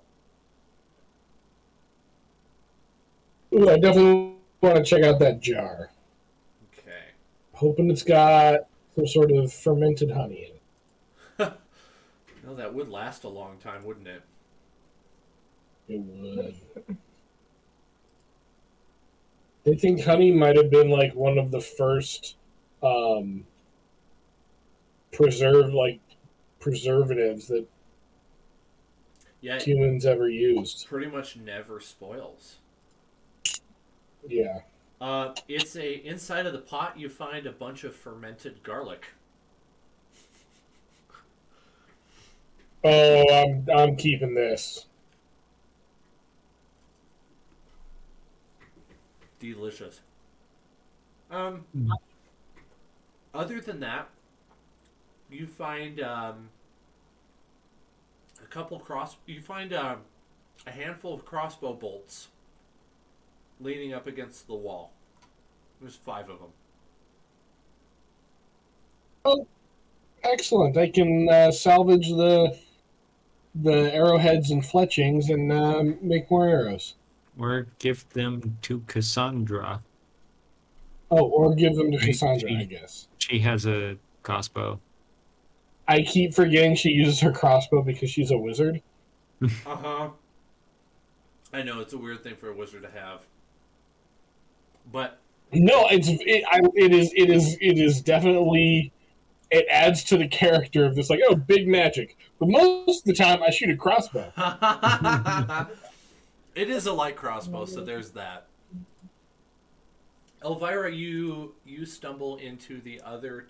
Ooh, I definitely want to check out that jar. Okay. Hoping it's got some sort of fermented honey in it. No, that would last a long time, wouldn't it? It would. I think honey might have been like one of the first preservatives that Yeah, humans ever used. pretty much never spoils. Yeah. It's inside of the pot you find a bunch of fermented garlic. Oh, I'm keeping this. Delicious. Other than that, you find a handful of crossbow bolts leaning up against the wall. There's 5 of them. Oh, excellent! I can salvage the arrowheads and fletchings and make more arrows. Or give them to Cassandra. Oh, or give them to Right, Cassandra, I guess. She has a crossbow. I keep forgetting she uses her crossbow because she's a wizard. Uh-huh. I know, it's a weird thing for a wizard to have. But No, it is definitely, it adds to the character of this, like, oh, big magic. But most of the time, I shoot a crossbow. it is a light crossbow, so there's that. Elvira, you stumble into the other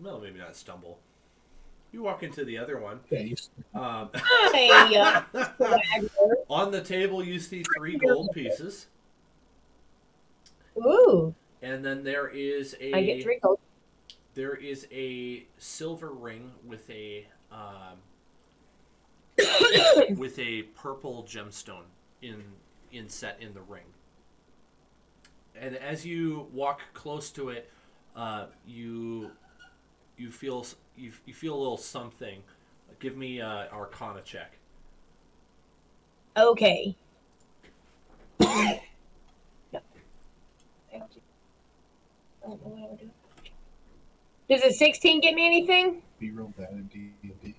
well, maybe not stumble. You walk into the other one. Yeah, Hey, On the table, you see 3 gold pieces. ooh, And then there is I get 3 gold. There is a silver ring with a with a purple gemstone inset in the ring. And as you walk close to it, you feel a little something. Give me an Arcana check. Okay. I don't know what I would do. Does a 16 get me anything? Be real bad at D&D.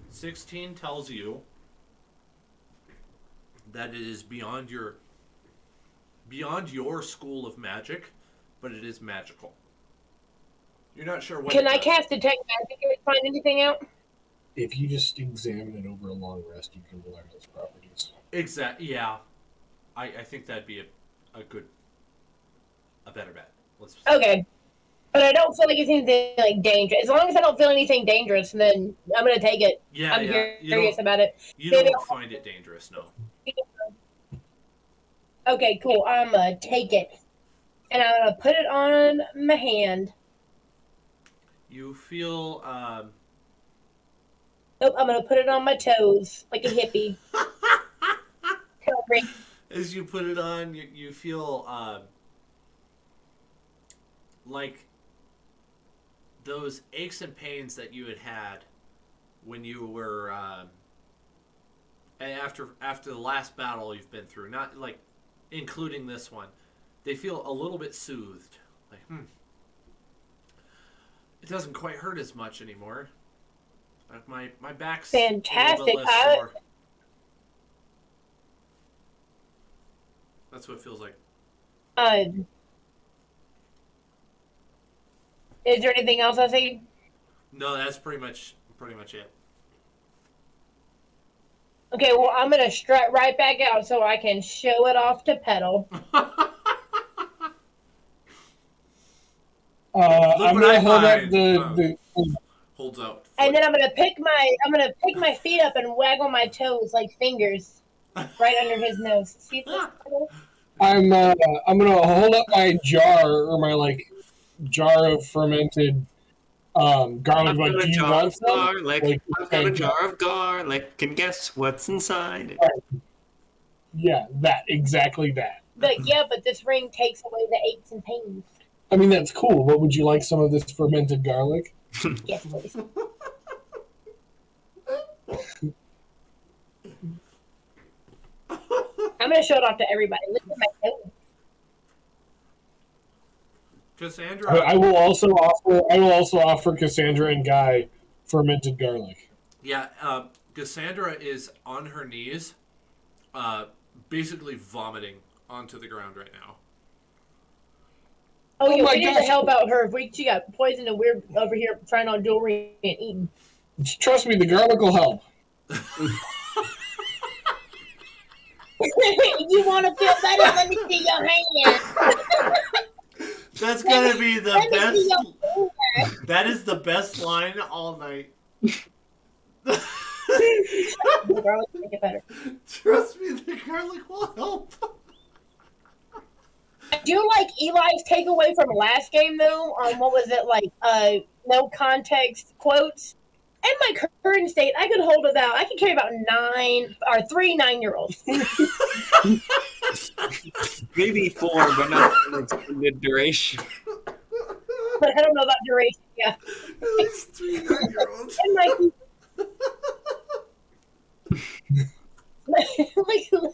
16 tells you that it is beyond your school of magic, but it is magical. You're not sure what. Can I cast detect magic and find anything out? if you just examine it over a long rest, you can learn its properties. Exactly. Yeah, I think that'd be a better bet. Let's. Okay. But I don't feel like it's anything like dangerous. As long as I don't feel anything dangerous, then I'm gonna take it. Yeah, I'm yeah. curious about it. You Maybe don't find it dangerous, no. Okay, cool. I'm gonna take it, and I'm gonna put it on my hand. You feel Nope, I'm gonna put it on my toes like a hippie. Sorry. as you put it on, you feel like those aches and pains that you had when you were after the last battle you've been through, not like including this one, they feel a little bit soothed. Like, it doesn't quite hurt as much anymore. Like my back's Fantastic, a little bit less huh? sore. That's what it feels like. Is there anything else I see? No, that's pretty much it. Okay, well, I'm gonna strut right back out so I can show it off to Petal. I'm what gonna I hold up find. the Holds out. And then I'm gonna pick my feet up and waggle my toes like fingers right under his nose. See this? I'm gonna hold up my jar or my jar of fermented garlic. I've Like, got do a you jar want of some? garlic. Like, I've got a and, jar of garlic. And guess what's inside it? yeah, that exactly that. But this ring takes away the aches and pains. I mean, that's cool. But would you like some of this fermented garlic? Yes, please. I'm gonna show it off to everybody. Look at my toes. Cassandra. I will also offer Cassandra and Guy fermented garlic. Yeah, Cassandra is on her knees, basically vomiting onto the ground right now. Oh, yeah, my we need to gosh. help out her. She got poisoned and we're over here trying on jewelry and eating. Trust me, the garlic will help. You want to feel better? Let me see your hand. That's gonna be the Let me see best. your finger. That is the best line all night. The garlic will make it better. Trust me, the garlic will help. I do like Eli's takeaway from last game though. What was it like? No context quotes. In my current state, I could hold about. I could carry about 3 9-year-olds. Maybe 4, but not an extended duration. But I don't know about duration. Yeah. At least 3 9-year-olds. And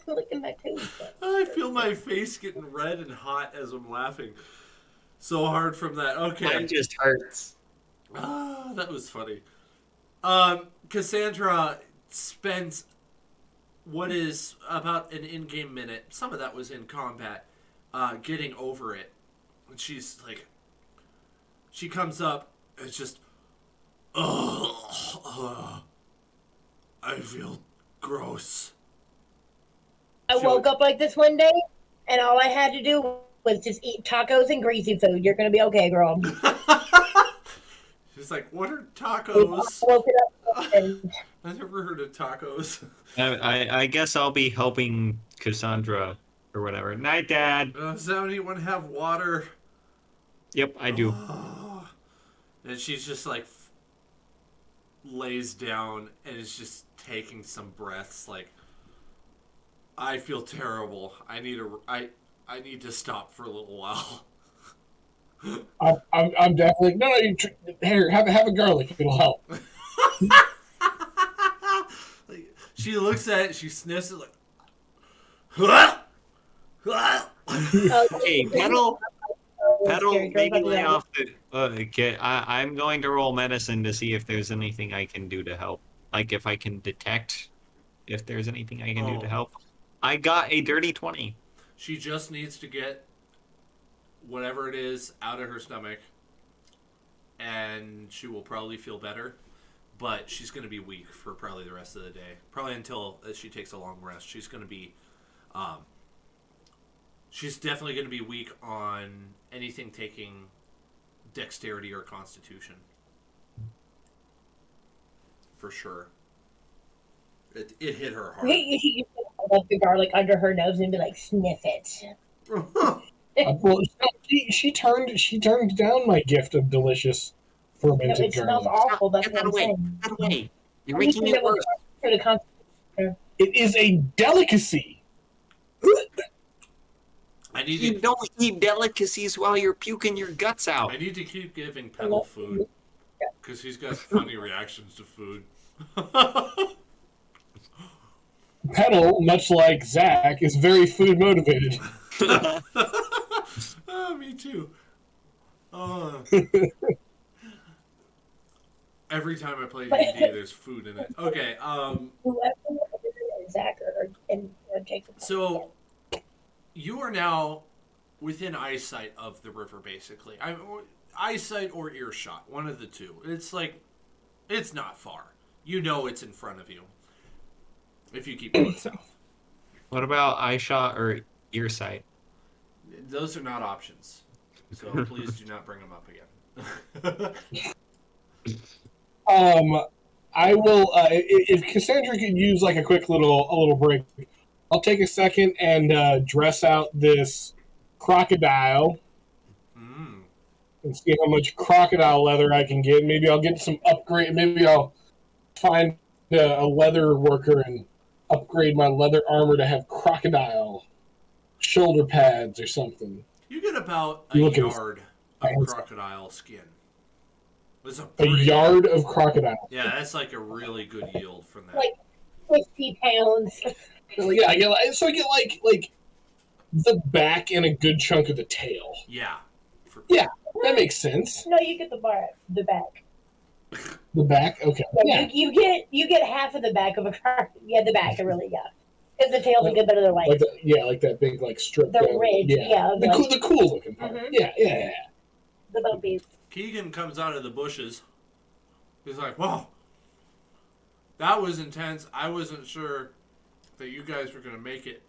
look at my toes. I feel my face getting red and hot as I'm laughing so hard from that. Okay. Mine just hurts. Ah, that was funny. Cassandra spends what is about an in-game minute. Some of that was in combat. Getting over it. And she's like, she comes up. It's just, I feel gross. I woke up like this one day, and all I had to do was just eat tacos and greasy food. You're gonna be okay, girl. She's like, what are tacos? I woke it up and I've never heard of tacos. I guess I'll be helping Cassandra or whatever. Night, Dad. Does anyone have water? Yep, I do. And she's just like lays down and is just taking some breaths. Like, I feel terrible. I need to stop for a little while. I'm definitely no. Here, have a garlic. It'll help. Like, she looks at it. She sniffs it. Like, Hey, Petal, Scary girl, maybe don't do lay that. off the. Okay, I'm going to roll medicine to see if there's anything I can do to help. Like if I can detect if there's anything I can do to help. I got a dirty 20. She just needs to get whatever it is out of her stomach, and she will probably feel better. but she's going to be weak for probably the rest of the day. Probably until she takes a long rest. She's going to be, she's definitely going to be weak on anything taking dexterity or constitution. For sure. It hit her hard. You put the garlic under her nose and be like, sniff it. Well, she turned down my gift of delicious No, fermented it smells garlic. awful. That's Get what that I'm away. saying. Get that away. You're You making think it that was worse. for the Constitution. It is a delicacy. I need You to, don't eat delicacies while you're puking your guts out. I need to keep giving Pebble food. Because he's got funny reactions to food. Petal, much like Zach, is very food motivated. Me too. Every time I play D&D, there's food in it. Okay, Zach or Jacob. so you are now within eyesight of the river, basically. Eyesight or earshot, one of the two. It's like, it's not far. You know it's in front of you. If you keep going south. What about eye shot or ear sight? Those are not options. So please do not bring them up again. I will. If Cassandra could use like a quick little break, I'll take a second and dress out this crocodile and see how much crocodile leather I can get. Maybe I'll get some upgrade. Maybe I'll find a leather worker and upgrade my leather armor to have crocodile shoulder pads or something. You get about a yard of crocodile skin. A yard of crocodile. Yeah, that's like a really good yield from that. Like 50 pounds. Yeah, I get like the back and a good chunk of the tail. Yeah. Yeah, that makes sense. No, you get the back. The back, okay. Yeah. You get half of the back of a car. Yeah, the back, really, yeah. Because the tail's a good bit of the length. Like that big strip. The ridge, yeah. The cool looking part. Mm-hmm. Yeah. The little piece. Keegan comes out of the bushes. He's like, "Whoa, that was intense. I wasn't sure that you guys were gonna make it."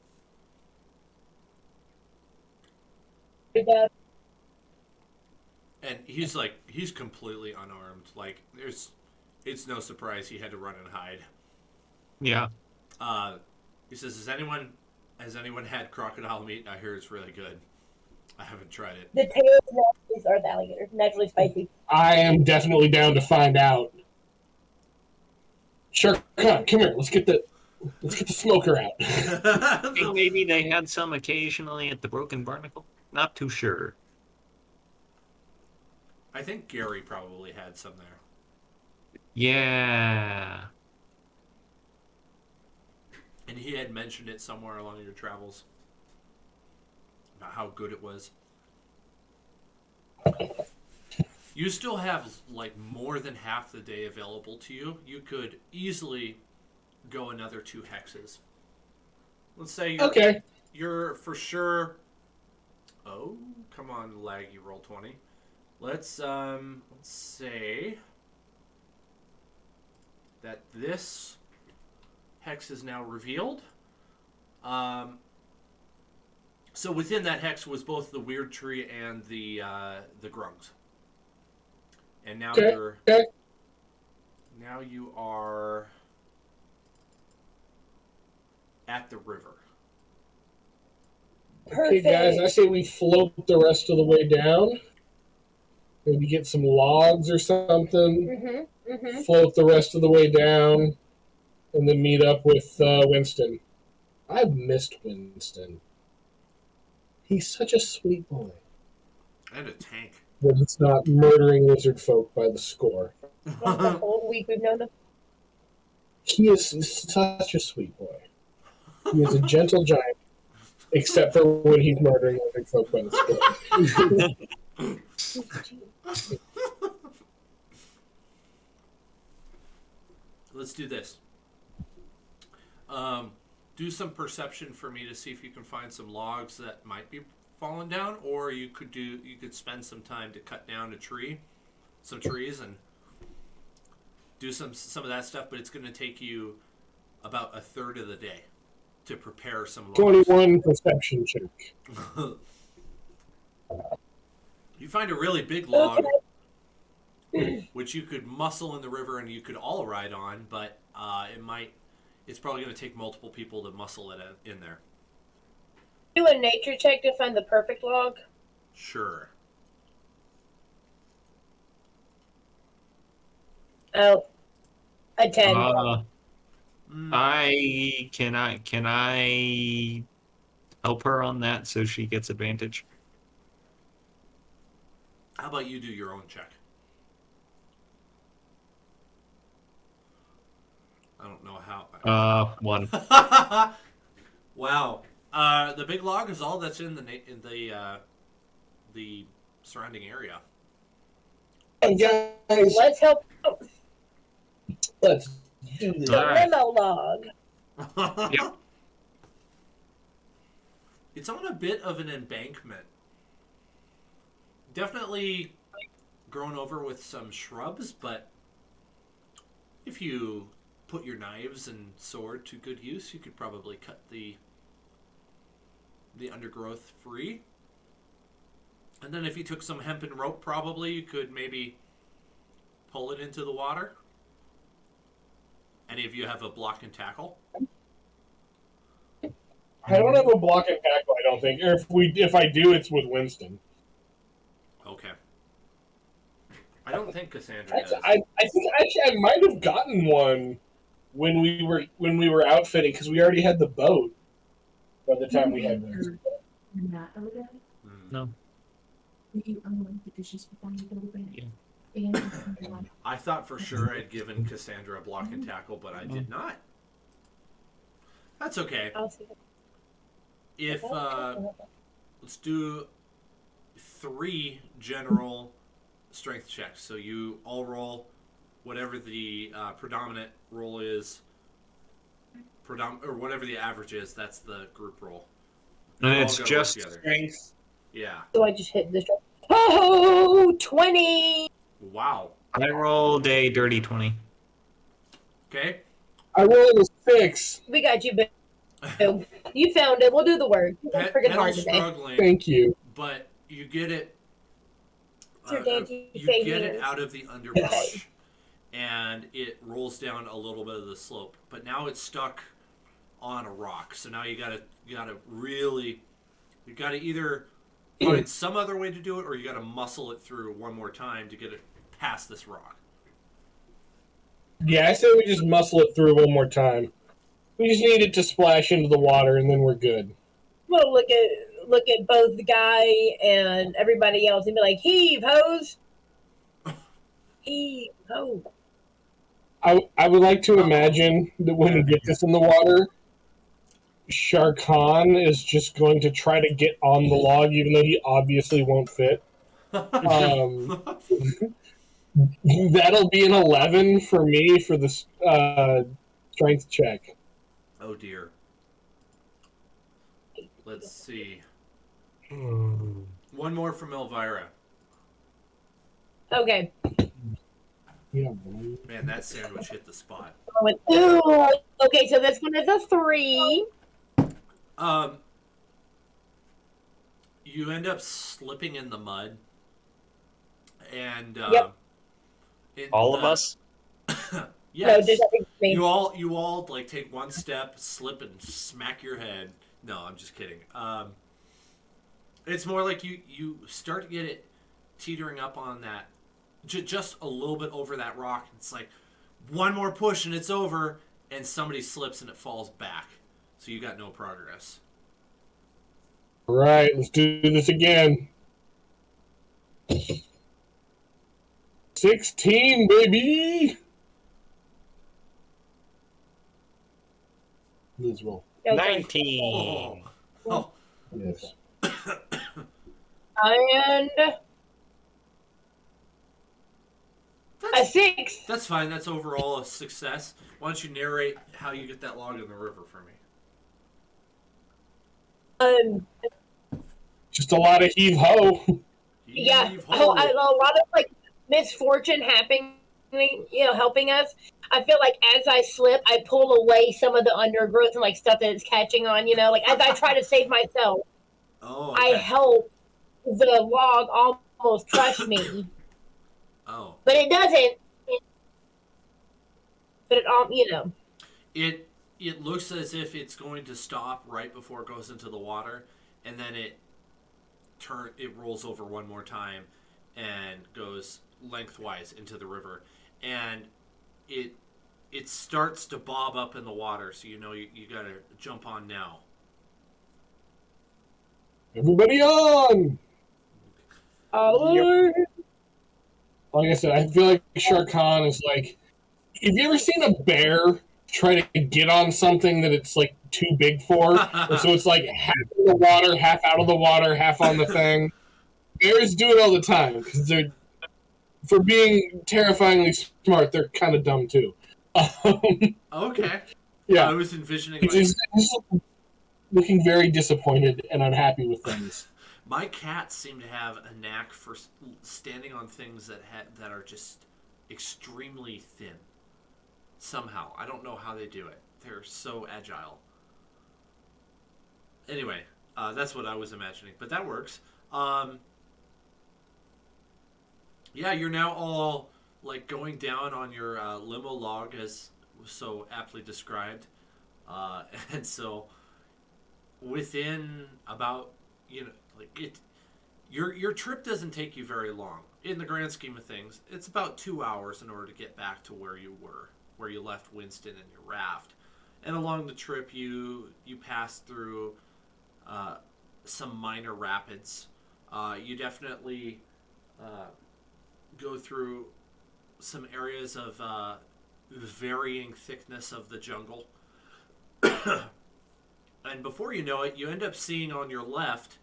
And he's completely unarmed. Like, it's no surprise he had to run and hide. Yeah. He says, has anyone had crocodile meat? I hear it's really good. I haven't tried it. The tails are the alligator. Naturally spicy. I am definitely down to find out. Sure, come here. Let's get the smoker out. I think maybe they had some occasionally at the Broken Barnacle. Not too sure. I think Gary probably had some there. Yeah. And he had mentioned it somewhere along your travels. About how good it was. You still have like more than half the day available to you. You could easily go another 2 hexes. Let's say you're for sure. Oh, come on, laggy roll 20. Let's say that this hex is now revealed. So within that hex was both the weird tree and the grungs. And now you are at the river. Okay, guys, I say we float the rest of the way down. Maybe get some logs or something. Float the rest of the way down, and then meet up with Winston. I've missed Winston. He's such a sweet boy. And a tank. But it's not murdering lizard folk by the score. The whole week we've known him. He is such a sweet boy. He is a gentle giant, except for when he's murdering lizard folk by the score. Let's do this. Do some perception for me to see if you can find some logs that might be fallen down, or you could spend some time to cut down some trees, and do some of that stuff, but it's going to take you about a third of the day to prepare some logs. 21 perception check. You find a really big log, which you could muscle in the river and you could all ride on, but it's probably going to take multiple people to muscle it in there. Do a nature check to find the perfect log. Sure. Oh, a 10. Can I help her on that so she gets advantage? How about you do your own check? I don't know how. 1. Wow. The big log is all that's in the surrounding area. Guys, Let's help out. let's do this. The All right. limo log. Yep. It's on a bit of an embankment. Definitely grown over with some shrubs, but if you put your knives and sword to good use, you could probably cut the undergrowth free. And then if you took some hempen rope, probably you could maybe pull it into the water. Any of you have a block and tackle? I don't have a block and tackle, I don't think. Or if I do, it's with Winston. Okay. I don't think Cassandra does. I think actually I might have gotten one when we were outfitting because we already had the boat by the time we had this. Not over there. No. You the dishes before you go to bed. Yeah. And I thought for sure I'd given Cassandra a block and tackle, but I did not. That's okay. I'll see. If let's do 3 general strength checks. So you all roll whatever the predominant roll is, or whatever the average is. That's the group roll. And All it's gotta just work together. strength. Yeah. So I just hit this. Oh, 20. Wow. I rolled a dirty 20. Okay. I rolled a 6. We got you, Bill. You found it. We'll do the work. You worked freaking hard Pedal's today. struggling, Thank you. but you get it. Sir Dante, You say get it yours. out of the underbrush, and it rolls down a little bit of the slope. But now it's stuck on a rock. So now you gotta either find some other way to do it, or you gotta muscle it through one more time to get it past this rock. Yeah, I say we just muscle it through one more time. We just need it to splash into the water, and then we're good. We'll look at both the guy and everybody else and be like, heave, hose. Heave, ho. I would like to imagine that when we get this in the water, Sharkan is just going to try to get on the log, even though he obviously won't fit. That'll be an 11 for me for the strength check. Oh dear. Let's see. Hmm. One more from Elvira. Okay. Yeah, Man, that sandwich hit the spot. I went, ooh. Okay, so this one is a 3. You end up slipping in the mud, and Yep. All of us? Yes. No, just I think me. You all like take one step, slip, and smack your head. No, I'm just kidding. It's more like you start to get it teetering up on that, just a little bit over that rock. It's like one more push and it's over, and somebody slips and it falls back. So you got no progress. All right, let's do this again. 16, baby! Let's roll. Okay. 19. Oh. Yes. And a 6. That's fine. That's overall a success. Why don't you narrate how you get that log in the river for me? Just a lot of heave ho. Yeah, Heave a ho. lot of like misfortune happening helping us. I feel like as I slip, I pull away some of the undergrowth and like stuff that it's catching on. Like as I try to save myself, Oh, I okay. help the log almost crush me, Oh. but it doesn't. But It looks as if it's going to stop right before it goes into the water, and then it rolls over one more time and goes lengthwise into the river, and it it starts to bob up in the water, so you got to jump on now. Everybody on! Oh, Like I said, I feel like Shark Khan is like. Have you ever seen a bear try to get on something that it's like too big for? And so it's like half in the water, half out of the water, half on the thing. Bears do it all the time because they're, for being terrifyingly smart, they're kind of dumb too. Okay. Yeah, I was envisioning he's like just looking very disappointed and unhappy with things. my cats seem to have a knack for standing on things that are just extremely thin. Somehow, I don't know how they do it. They're so agile. Anyway, that's what I was imagining, but that works. Yeah, you're now all like going down on your limo log, as was so aptly described, and so within about like it, your trip doesn't take you very long in the grand scheme of things. It's about 2 hours in order to get back to where you were, where you left Winston and your raft. And along the trip, you pass through some minor rapids. You definitely go through some areas of varying thickness of the jungle. And before you know it, you end up seeing on your left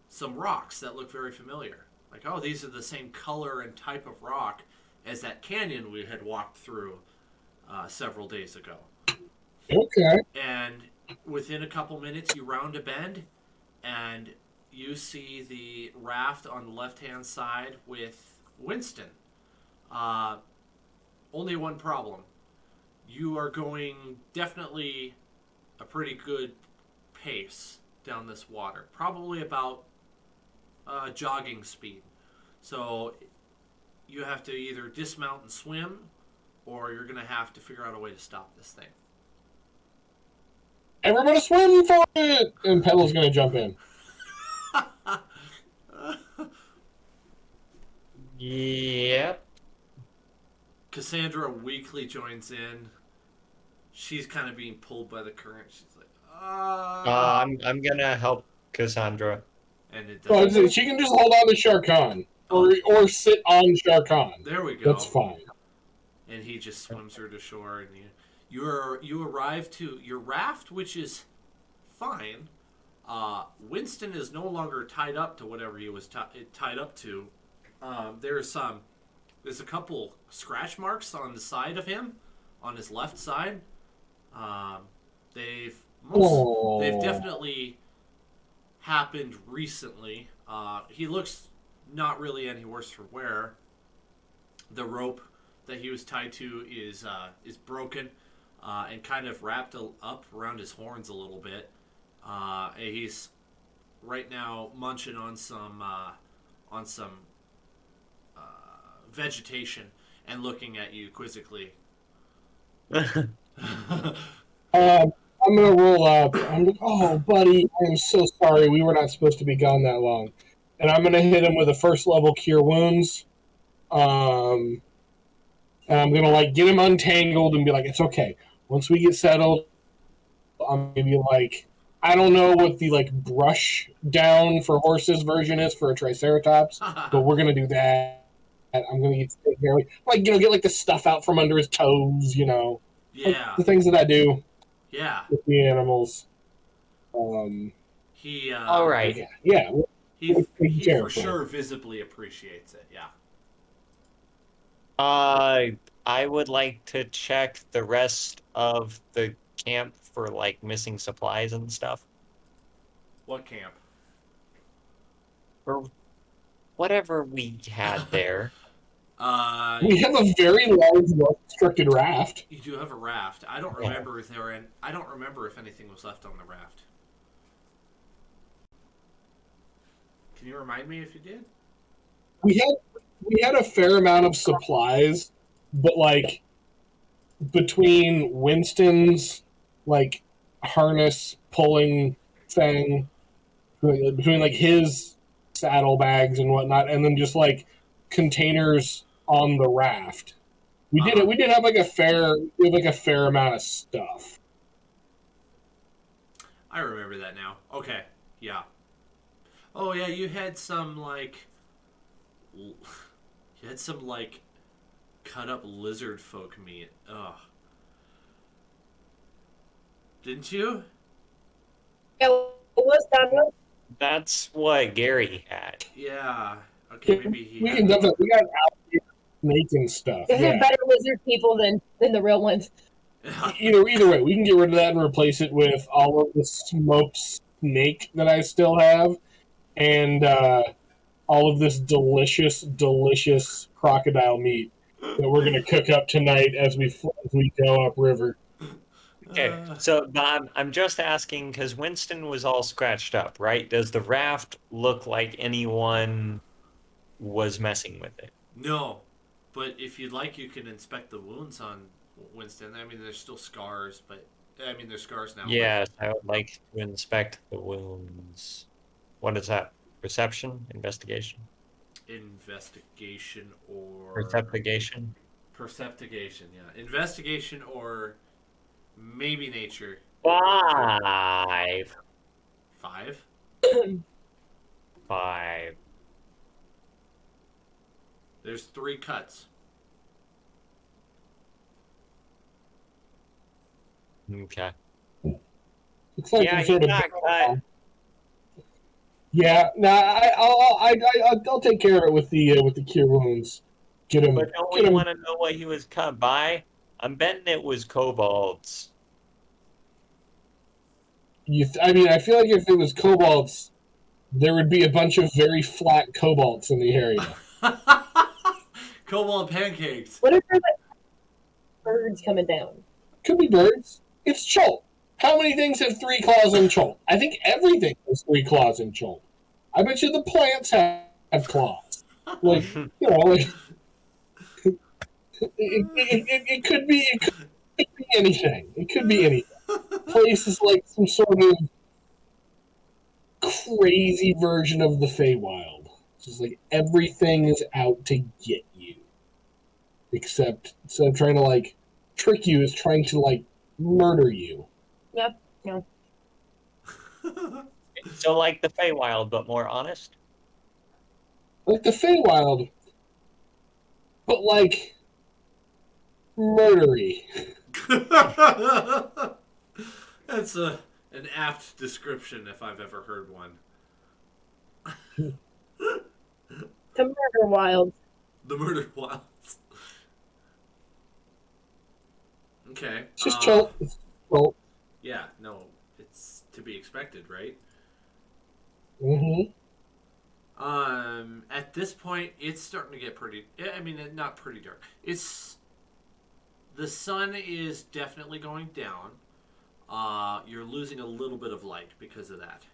some rocks that look very familiar. Like, oh, these are the same color and type of rock as that canyon we had walked through several days ago. Okay. And within a couple minutes, you round a bend and you see the raft on the left hand side with Winston. Only one problem. You are going definitely a pretty good pace down this water, probably about jogging speed. So you have to either dismount and swim, or you're going to have to figure out a way to stop this thing. Everybody swim for it! And Petal's going to jump in. Yep. Cassandra weakly joins in. She's kind of being pulled by the current. She's like, I'm gonna help Cassandra. and it Well, doesn't. she can just hold on to Shark Khan. Or sit on Shark Khan. There we go. That's fine. And he just swims her to shore, and you arrive to your raft, which is fine. Winston is no longer tied up to whatever he was tied up to. There's a couple scratch marks on the side of him, on his left side. They've definitely happened recently. He looks not really any worse for wear. The rope that he was tied to is broken and kind of wrapped up around his horns a little bit. He's right now munching on some vegetation and looking at you quizzically. I'm going to roll up. I'm like, oh, buddy, I'm so sorry. We were not supposed to be gone that long. And I'm going to hit him with a first level cure wounds. And I'm going to like get him untangled and be like, it's okay. Once we get settled, I'm maybe like, I don't know what the like brush down for horses version is for a triceratops, but we're going to do that. I'm going to take care of it. Like, get like the stuff out from under his toes, Yeah. Like, the things that I do. Yeah. With the animals. He. All right. Yeah. He for sure visibly appreciates it. Yeah. I would like to check the rest of the camp for like missing supplies and stuff. What camp? Or whatever we had there. We have a very large, well-constructed raft. You do have a raft. I don't Yeah. remember if I don't remember if anything was left on the raft. Can you remind me if you did? We had a fair amount of supplies, but like between Winston's like harness pulling thing, between like his saddlebags and whatnot, and then just like containers on the raft. We did have like a fair amount of stuff. I remember that now. Okay, yeah. Oh yeah, you had some like cut up lizard folk meat. Ugh. Didn't you? Yeah, what was that? That's what Gary had. Yeah. Okay, maybe he. We had can that. definitely we got out making stuff. Is Yeah. it better lizard people than the real ones? Either way, we can get rid of that and replace it with all of the smoked snake that I still have, and all of this delicious crocodile meat that we're gonna cook up tonight as we go upriver. Okay, so Bob, I'm just asking because Winston was all scratched up, right? Does the raft look like anyone was messing with it? No, but if you'd like, you can inspect the wounds on Winston. I mean, there's still scars, but I mean, there's scars now. Yes, I would like to inspect the wounds. What is that? Perception? Investigation? Investigation or Perceptigation? perceptigation. Yeah, investigation or maybe nature. 5. 5. 5. There's 3 cuts. Okay. Looks like Yeah, some sort he's of not cut. yeah. No, I'll take care of it with the cure wounds. Get him. But don't Get we him. want to know what he was cut by? I'm betting it was kobolds. I mean, I feel like if it was kobolds, there would be a bunch of very flat kobolds in the area. Cobalt pancakes. What if there's like birds coming down? Could be birds. It's Chult. How many things have 3 claws in Chult? I think everything has 3 claws in Chult. I bet you the plants have claws. Like, you know, like it could be anything. It could be anything. Place is like some sort of crazy version of the Feywild. Just like everything is out to get you. Except instead of trying to like trick you, is trying to like murder you. Yep. No. So like the Feywild, but more honest? Like the Feywild, but like murdery. That's an apt description if I've ever heard one. The murder wild. The murder wilds. Okay. It's just Chult. It's Chult. Yeah, no, it's to be expected, right? Mm-hmm. At this point, it's starting to get pretty. I mean, not pretty dark. The sun is definitely going down. You're losing a little bit of light because of that.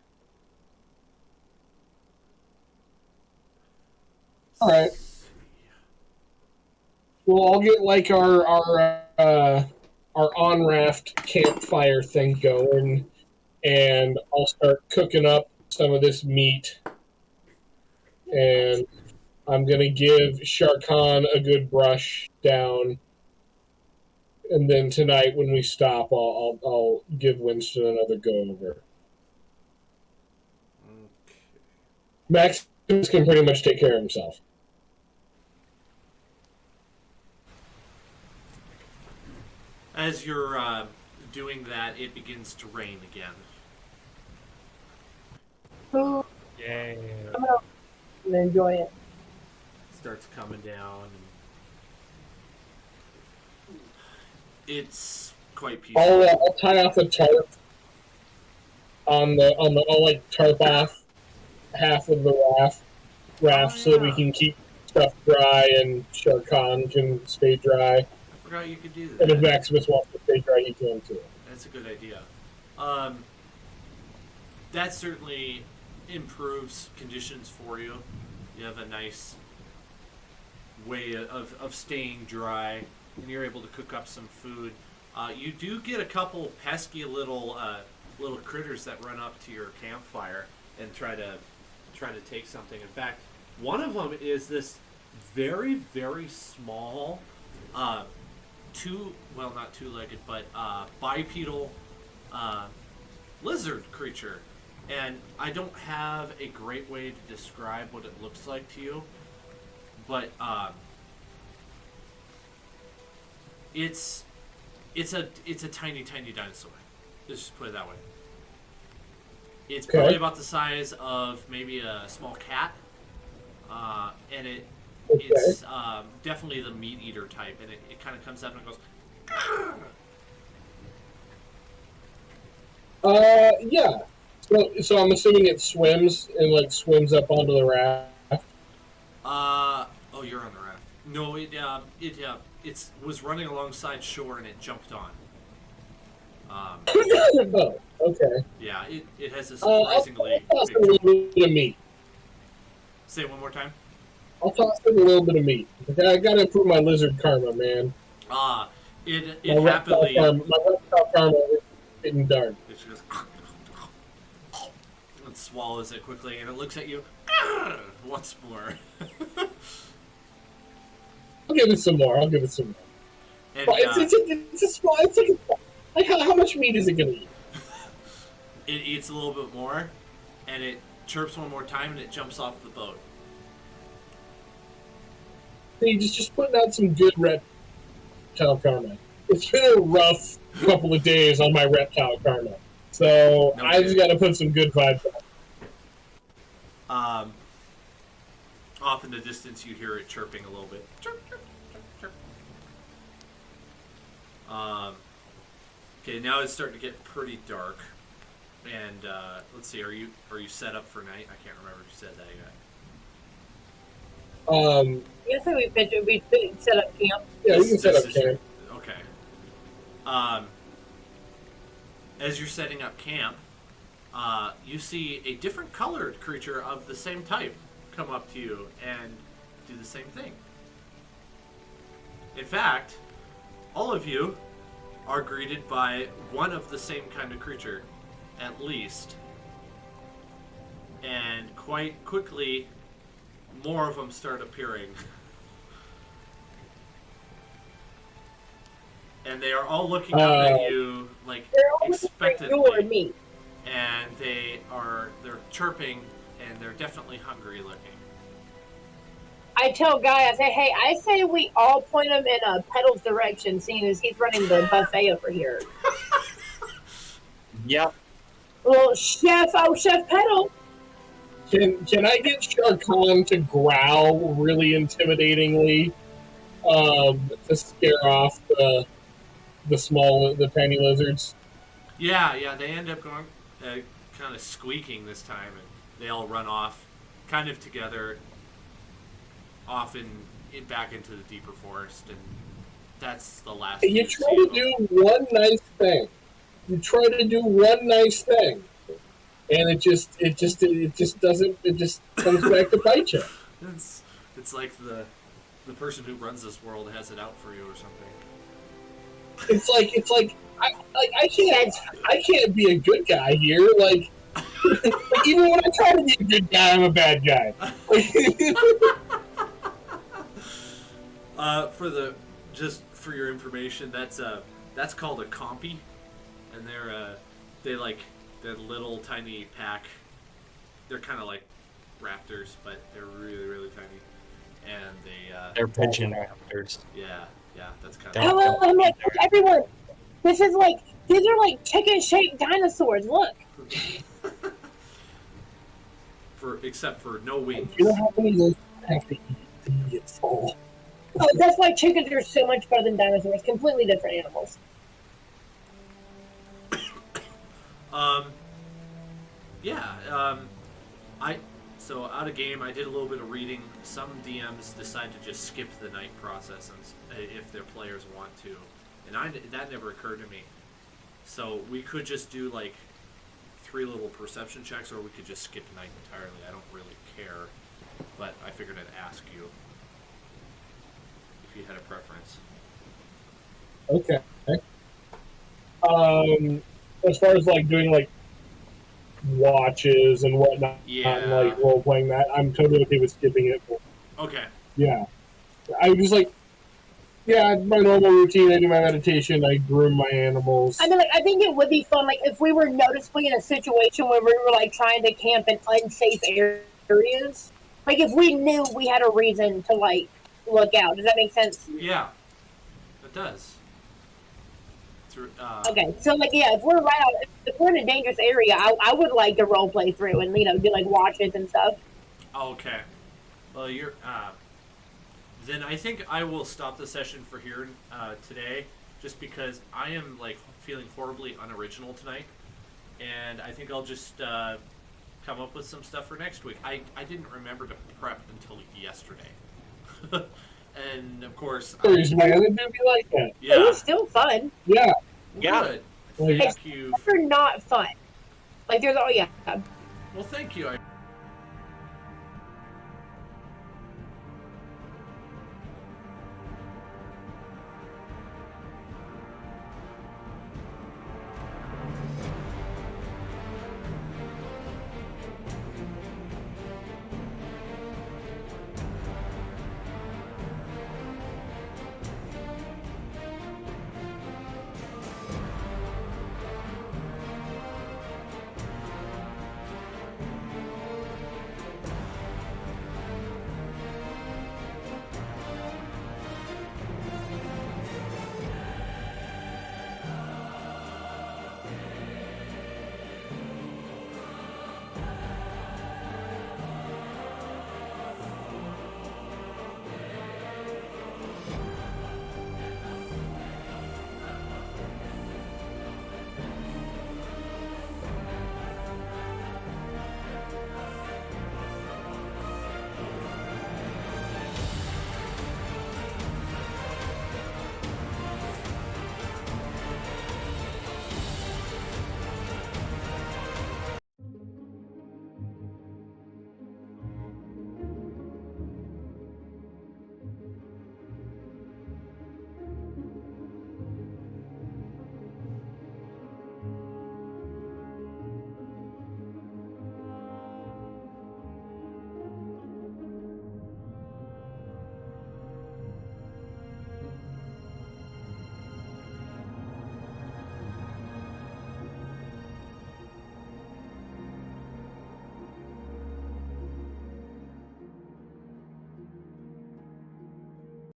All right. Well, I'll get like our on raft campfire thing going, and I'll start cooking up some of this meat. And I'm gonna give Sharkan a good brush down, and then tonight when we stop, I'll give Winston another go over. Okay. Max can pretty much take care of himself. As you're doing that, it begins to rain again. Oh, Yay. I'm gonna enjoy it. It starts coming down. And it's quite peaceful. I'll tie off a tarp I'll like tarp off half of the raft so that we can keep stuff dry, and Shark Khan can stay dry. I forgot you could do And if that. Maximus wants to stay dry, he can too. That's a good idea. That certainly improves conditions for you. You have a nice way of staying dry, and you're able to cook up some food. You do get a couple pesky little critters that run up to your campfire and try to take something. In fact, one of them is this very, very small, not two-legged, but bipedal lizard creature. And I don't have a great way to describe what it looks like to you, but it's a tiny dinosaur. Let's just put it that way. It's probably about the size of maybe a small cat, and it's definitely the meat eater type, and it kind of comes up and goes. Yeah. So I'm assuming it swims and swims up onto the raft. Oh, you're on the raft. No, it was running alongside shore and it jumped on. Oh, okay. Yeah, it has a surprisingly I'll toss big it a trunk. little bit of meat. Say it one more time. I'll toss it a little bit of meat. I gotta improve my lizard karma, man. It My reptile happily. karma is getting dark. It just goes. And swallows it quickly, and it looks at you once more. I'll give it some more. And, it's a small. How much meat is it gonna eat? It eats a little bit more, and it chirps one more time, and it jumps off the boat. Hey, just putting out some good reptile karma. It's been a rough couple of days on my reptile karma, so No I just got to put some good vibes on. Off in the distance, you hear it chirping a little bit. Chirp, chirp, chirp, chirp. Okay, now it's starting to get pretty dark, and let's see. Are you set up for night? I can't remember if you said that yet. Yes, we set up camp. Yeah, we can set up camp. Okay. As you're setting up camp, you see a different colored creature of the same type come up to you and do the same thing. In fact, all of you are greeted by one of the same kind of creature, at least. And quite quickly, more of them start appearing. And they are all looking up at you like expectantly. Me. And they're chirping, and they're definitely hungry looking. I tell Guy, I say, hey, I say we all point him in Pedal's direction, seeing as he's running the buffet over here. Yep. Well, Chef Pedal. Can I get Shark Khan to growl really intimidatingly to scare off the tiny lizards? Yeah, they end up going kind of squeaking this time, and they all run off, kind of together, off back into the deeper forest, and that's the last. You try to do one nice thing. And it just comes back to bite you. It's like the person who runs this world has it out for you or something. It's like I can't be a good guy here. Like even when I try to be a good guy, I'm a bad guy. For your information, that's called a compy, and they're little tiny pack. They're kind of like raptors, but they're really, really tiny, and They're pigeon raptors. yeah, that's kind Don't- of. Hello, I'm like, everyone. These are like chicken-shaped dinosaurs. Look. Except for no wings. You know how many of those have to eat to get full? Oh, that's why chickens are so much better than dinosaurs. Completely different animals. So out of game, I did a little bit of reading. Some DMs decide to just skip the night process if their players want to, and that never occurred to me. So we could just do like 3 little perception checks, or we could just skip night entirely. I don't really care, but I figured I'd ask you if you had a preference. Okay. As far as like doing like watches and whatnot, Yeah. and like role playing that, I'm totally okay with skipping it. Okay. Yeah, I was just like, yeah, my normal routine. I do my meditation. I groom my animals. I mean, like, I think it would be fun, like, if we were noticeably in a situation where we were, like, trying to camp in unsafe areas. Like, if we knew we had a reason to, like, look out. Does that make sense? Yeah, it does. Okay, so, like, yeah, if we're right out, if we're in a dangerous area, I would like to role play through and, you know, do, like, watches and stuff. Okay. Well, you're. Then I think I will stop the session for here today, just because I am like feeling horribly unoriginal tonight, and I think I'll just come up with some stuff for next week. I didn't remember to prep until yesterday, and of course, Stories, man, it do be like that. It yeah, was still fun. Yeah. good. Like, Thank you. They're not fun. Like, there's, oh, yeah. Well, thank you.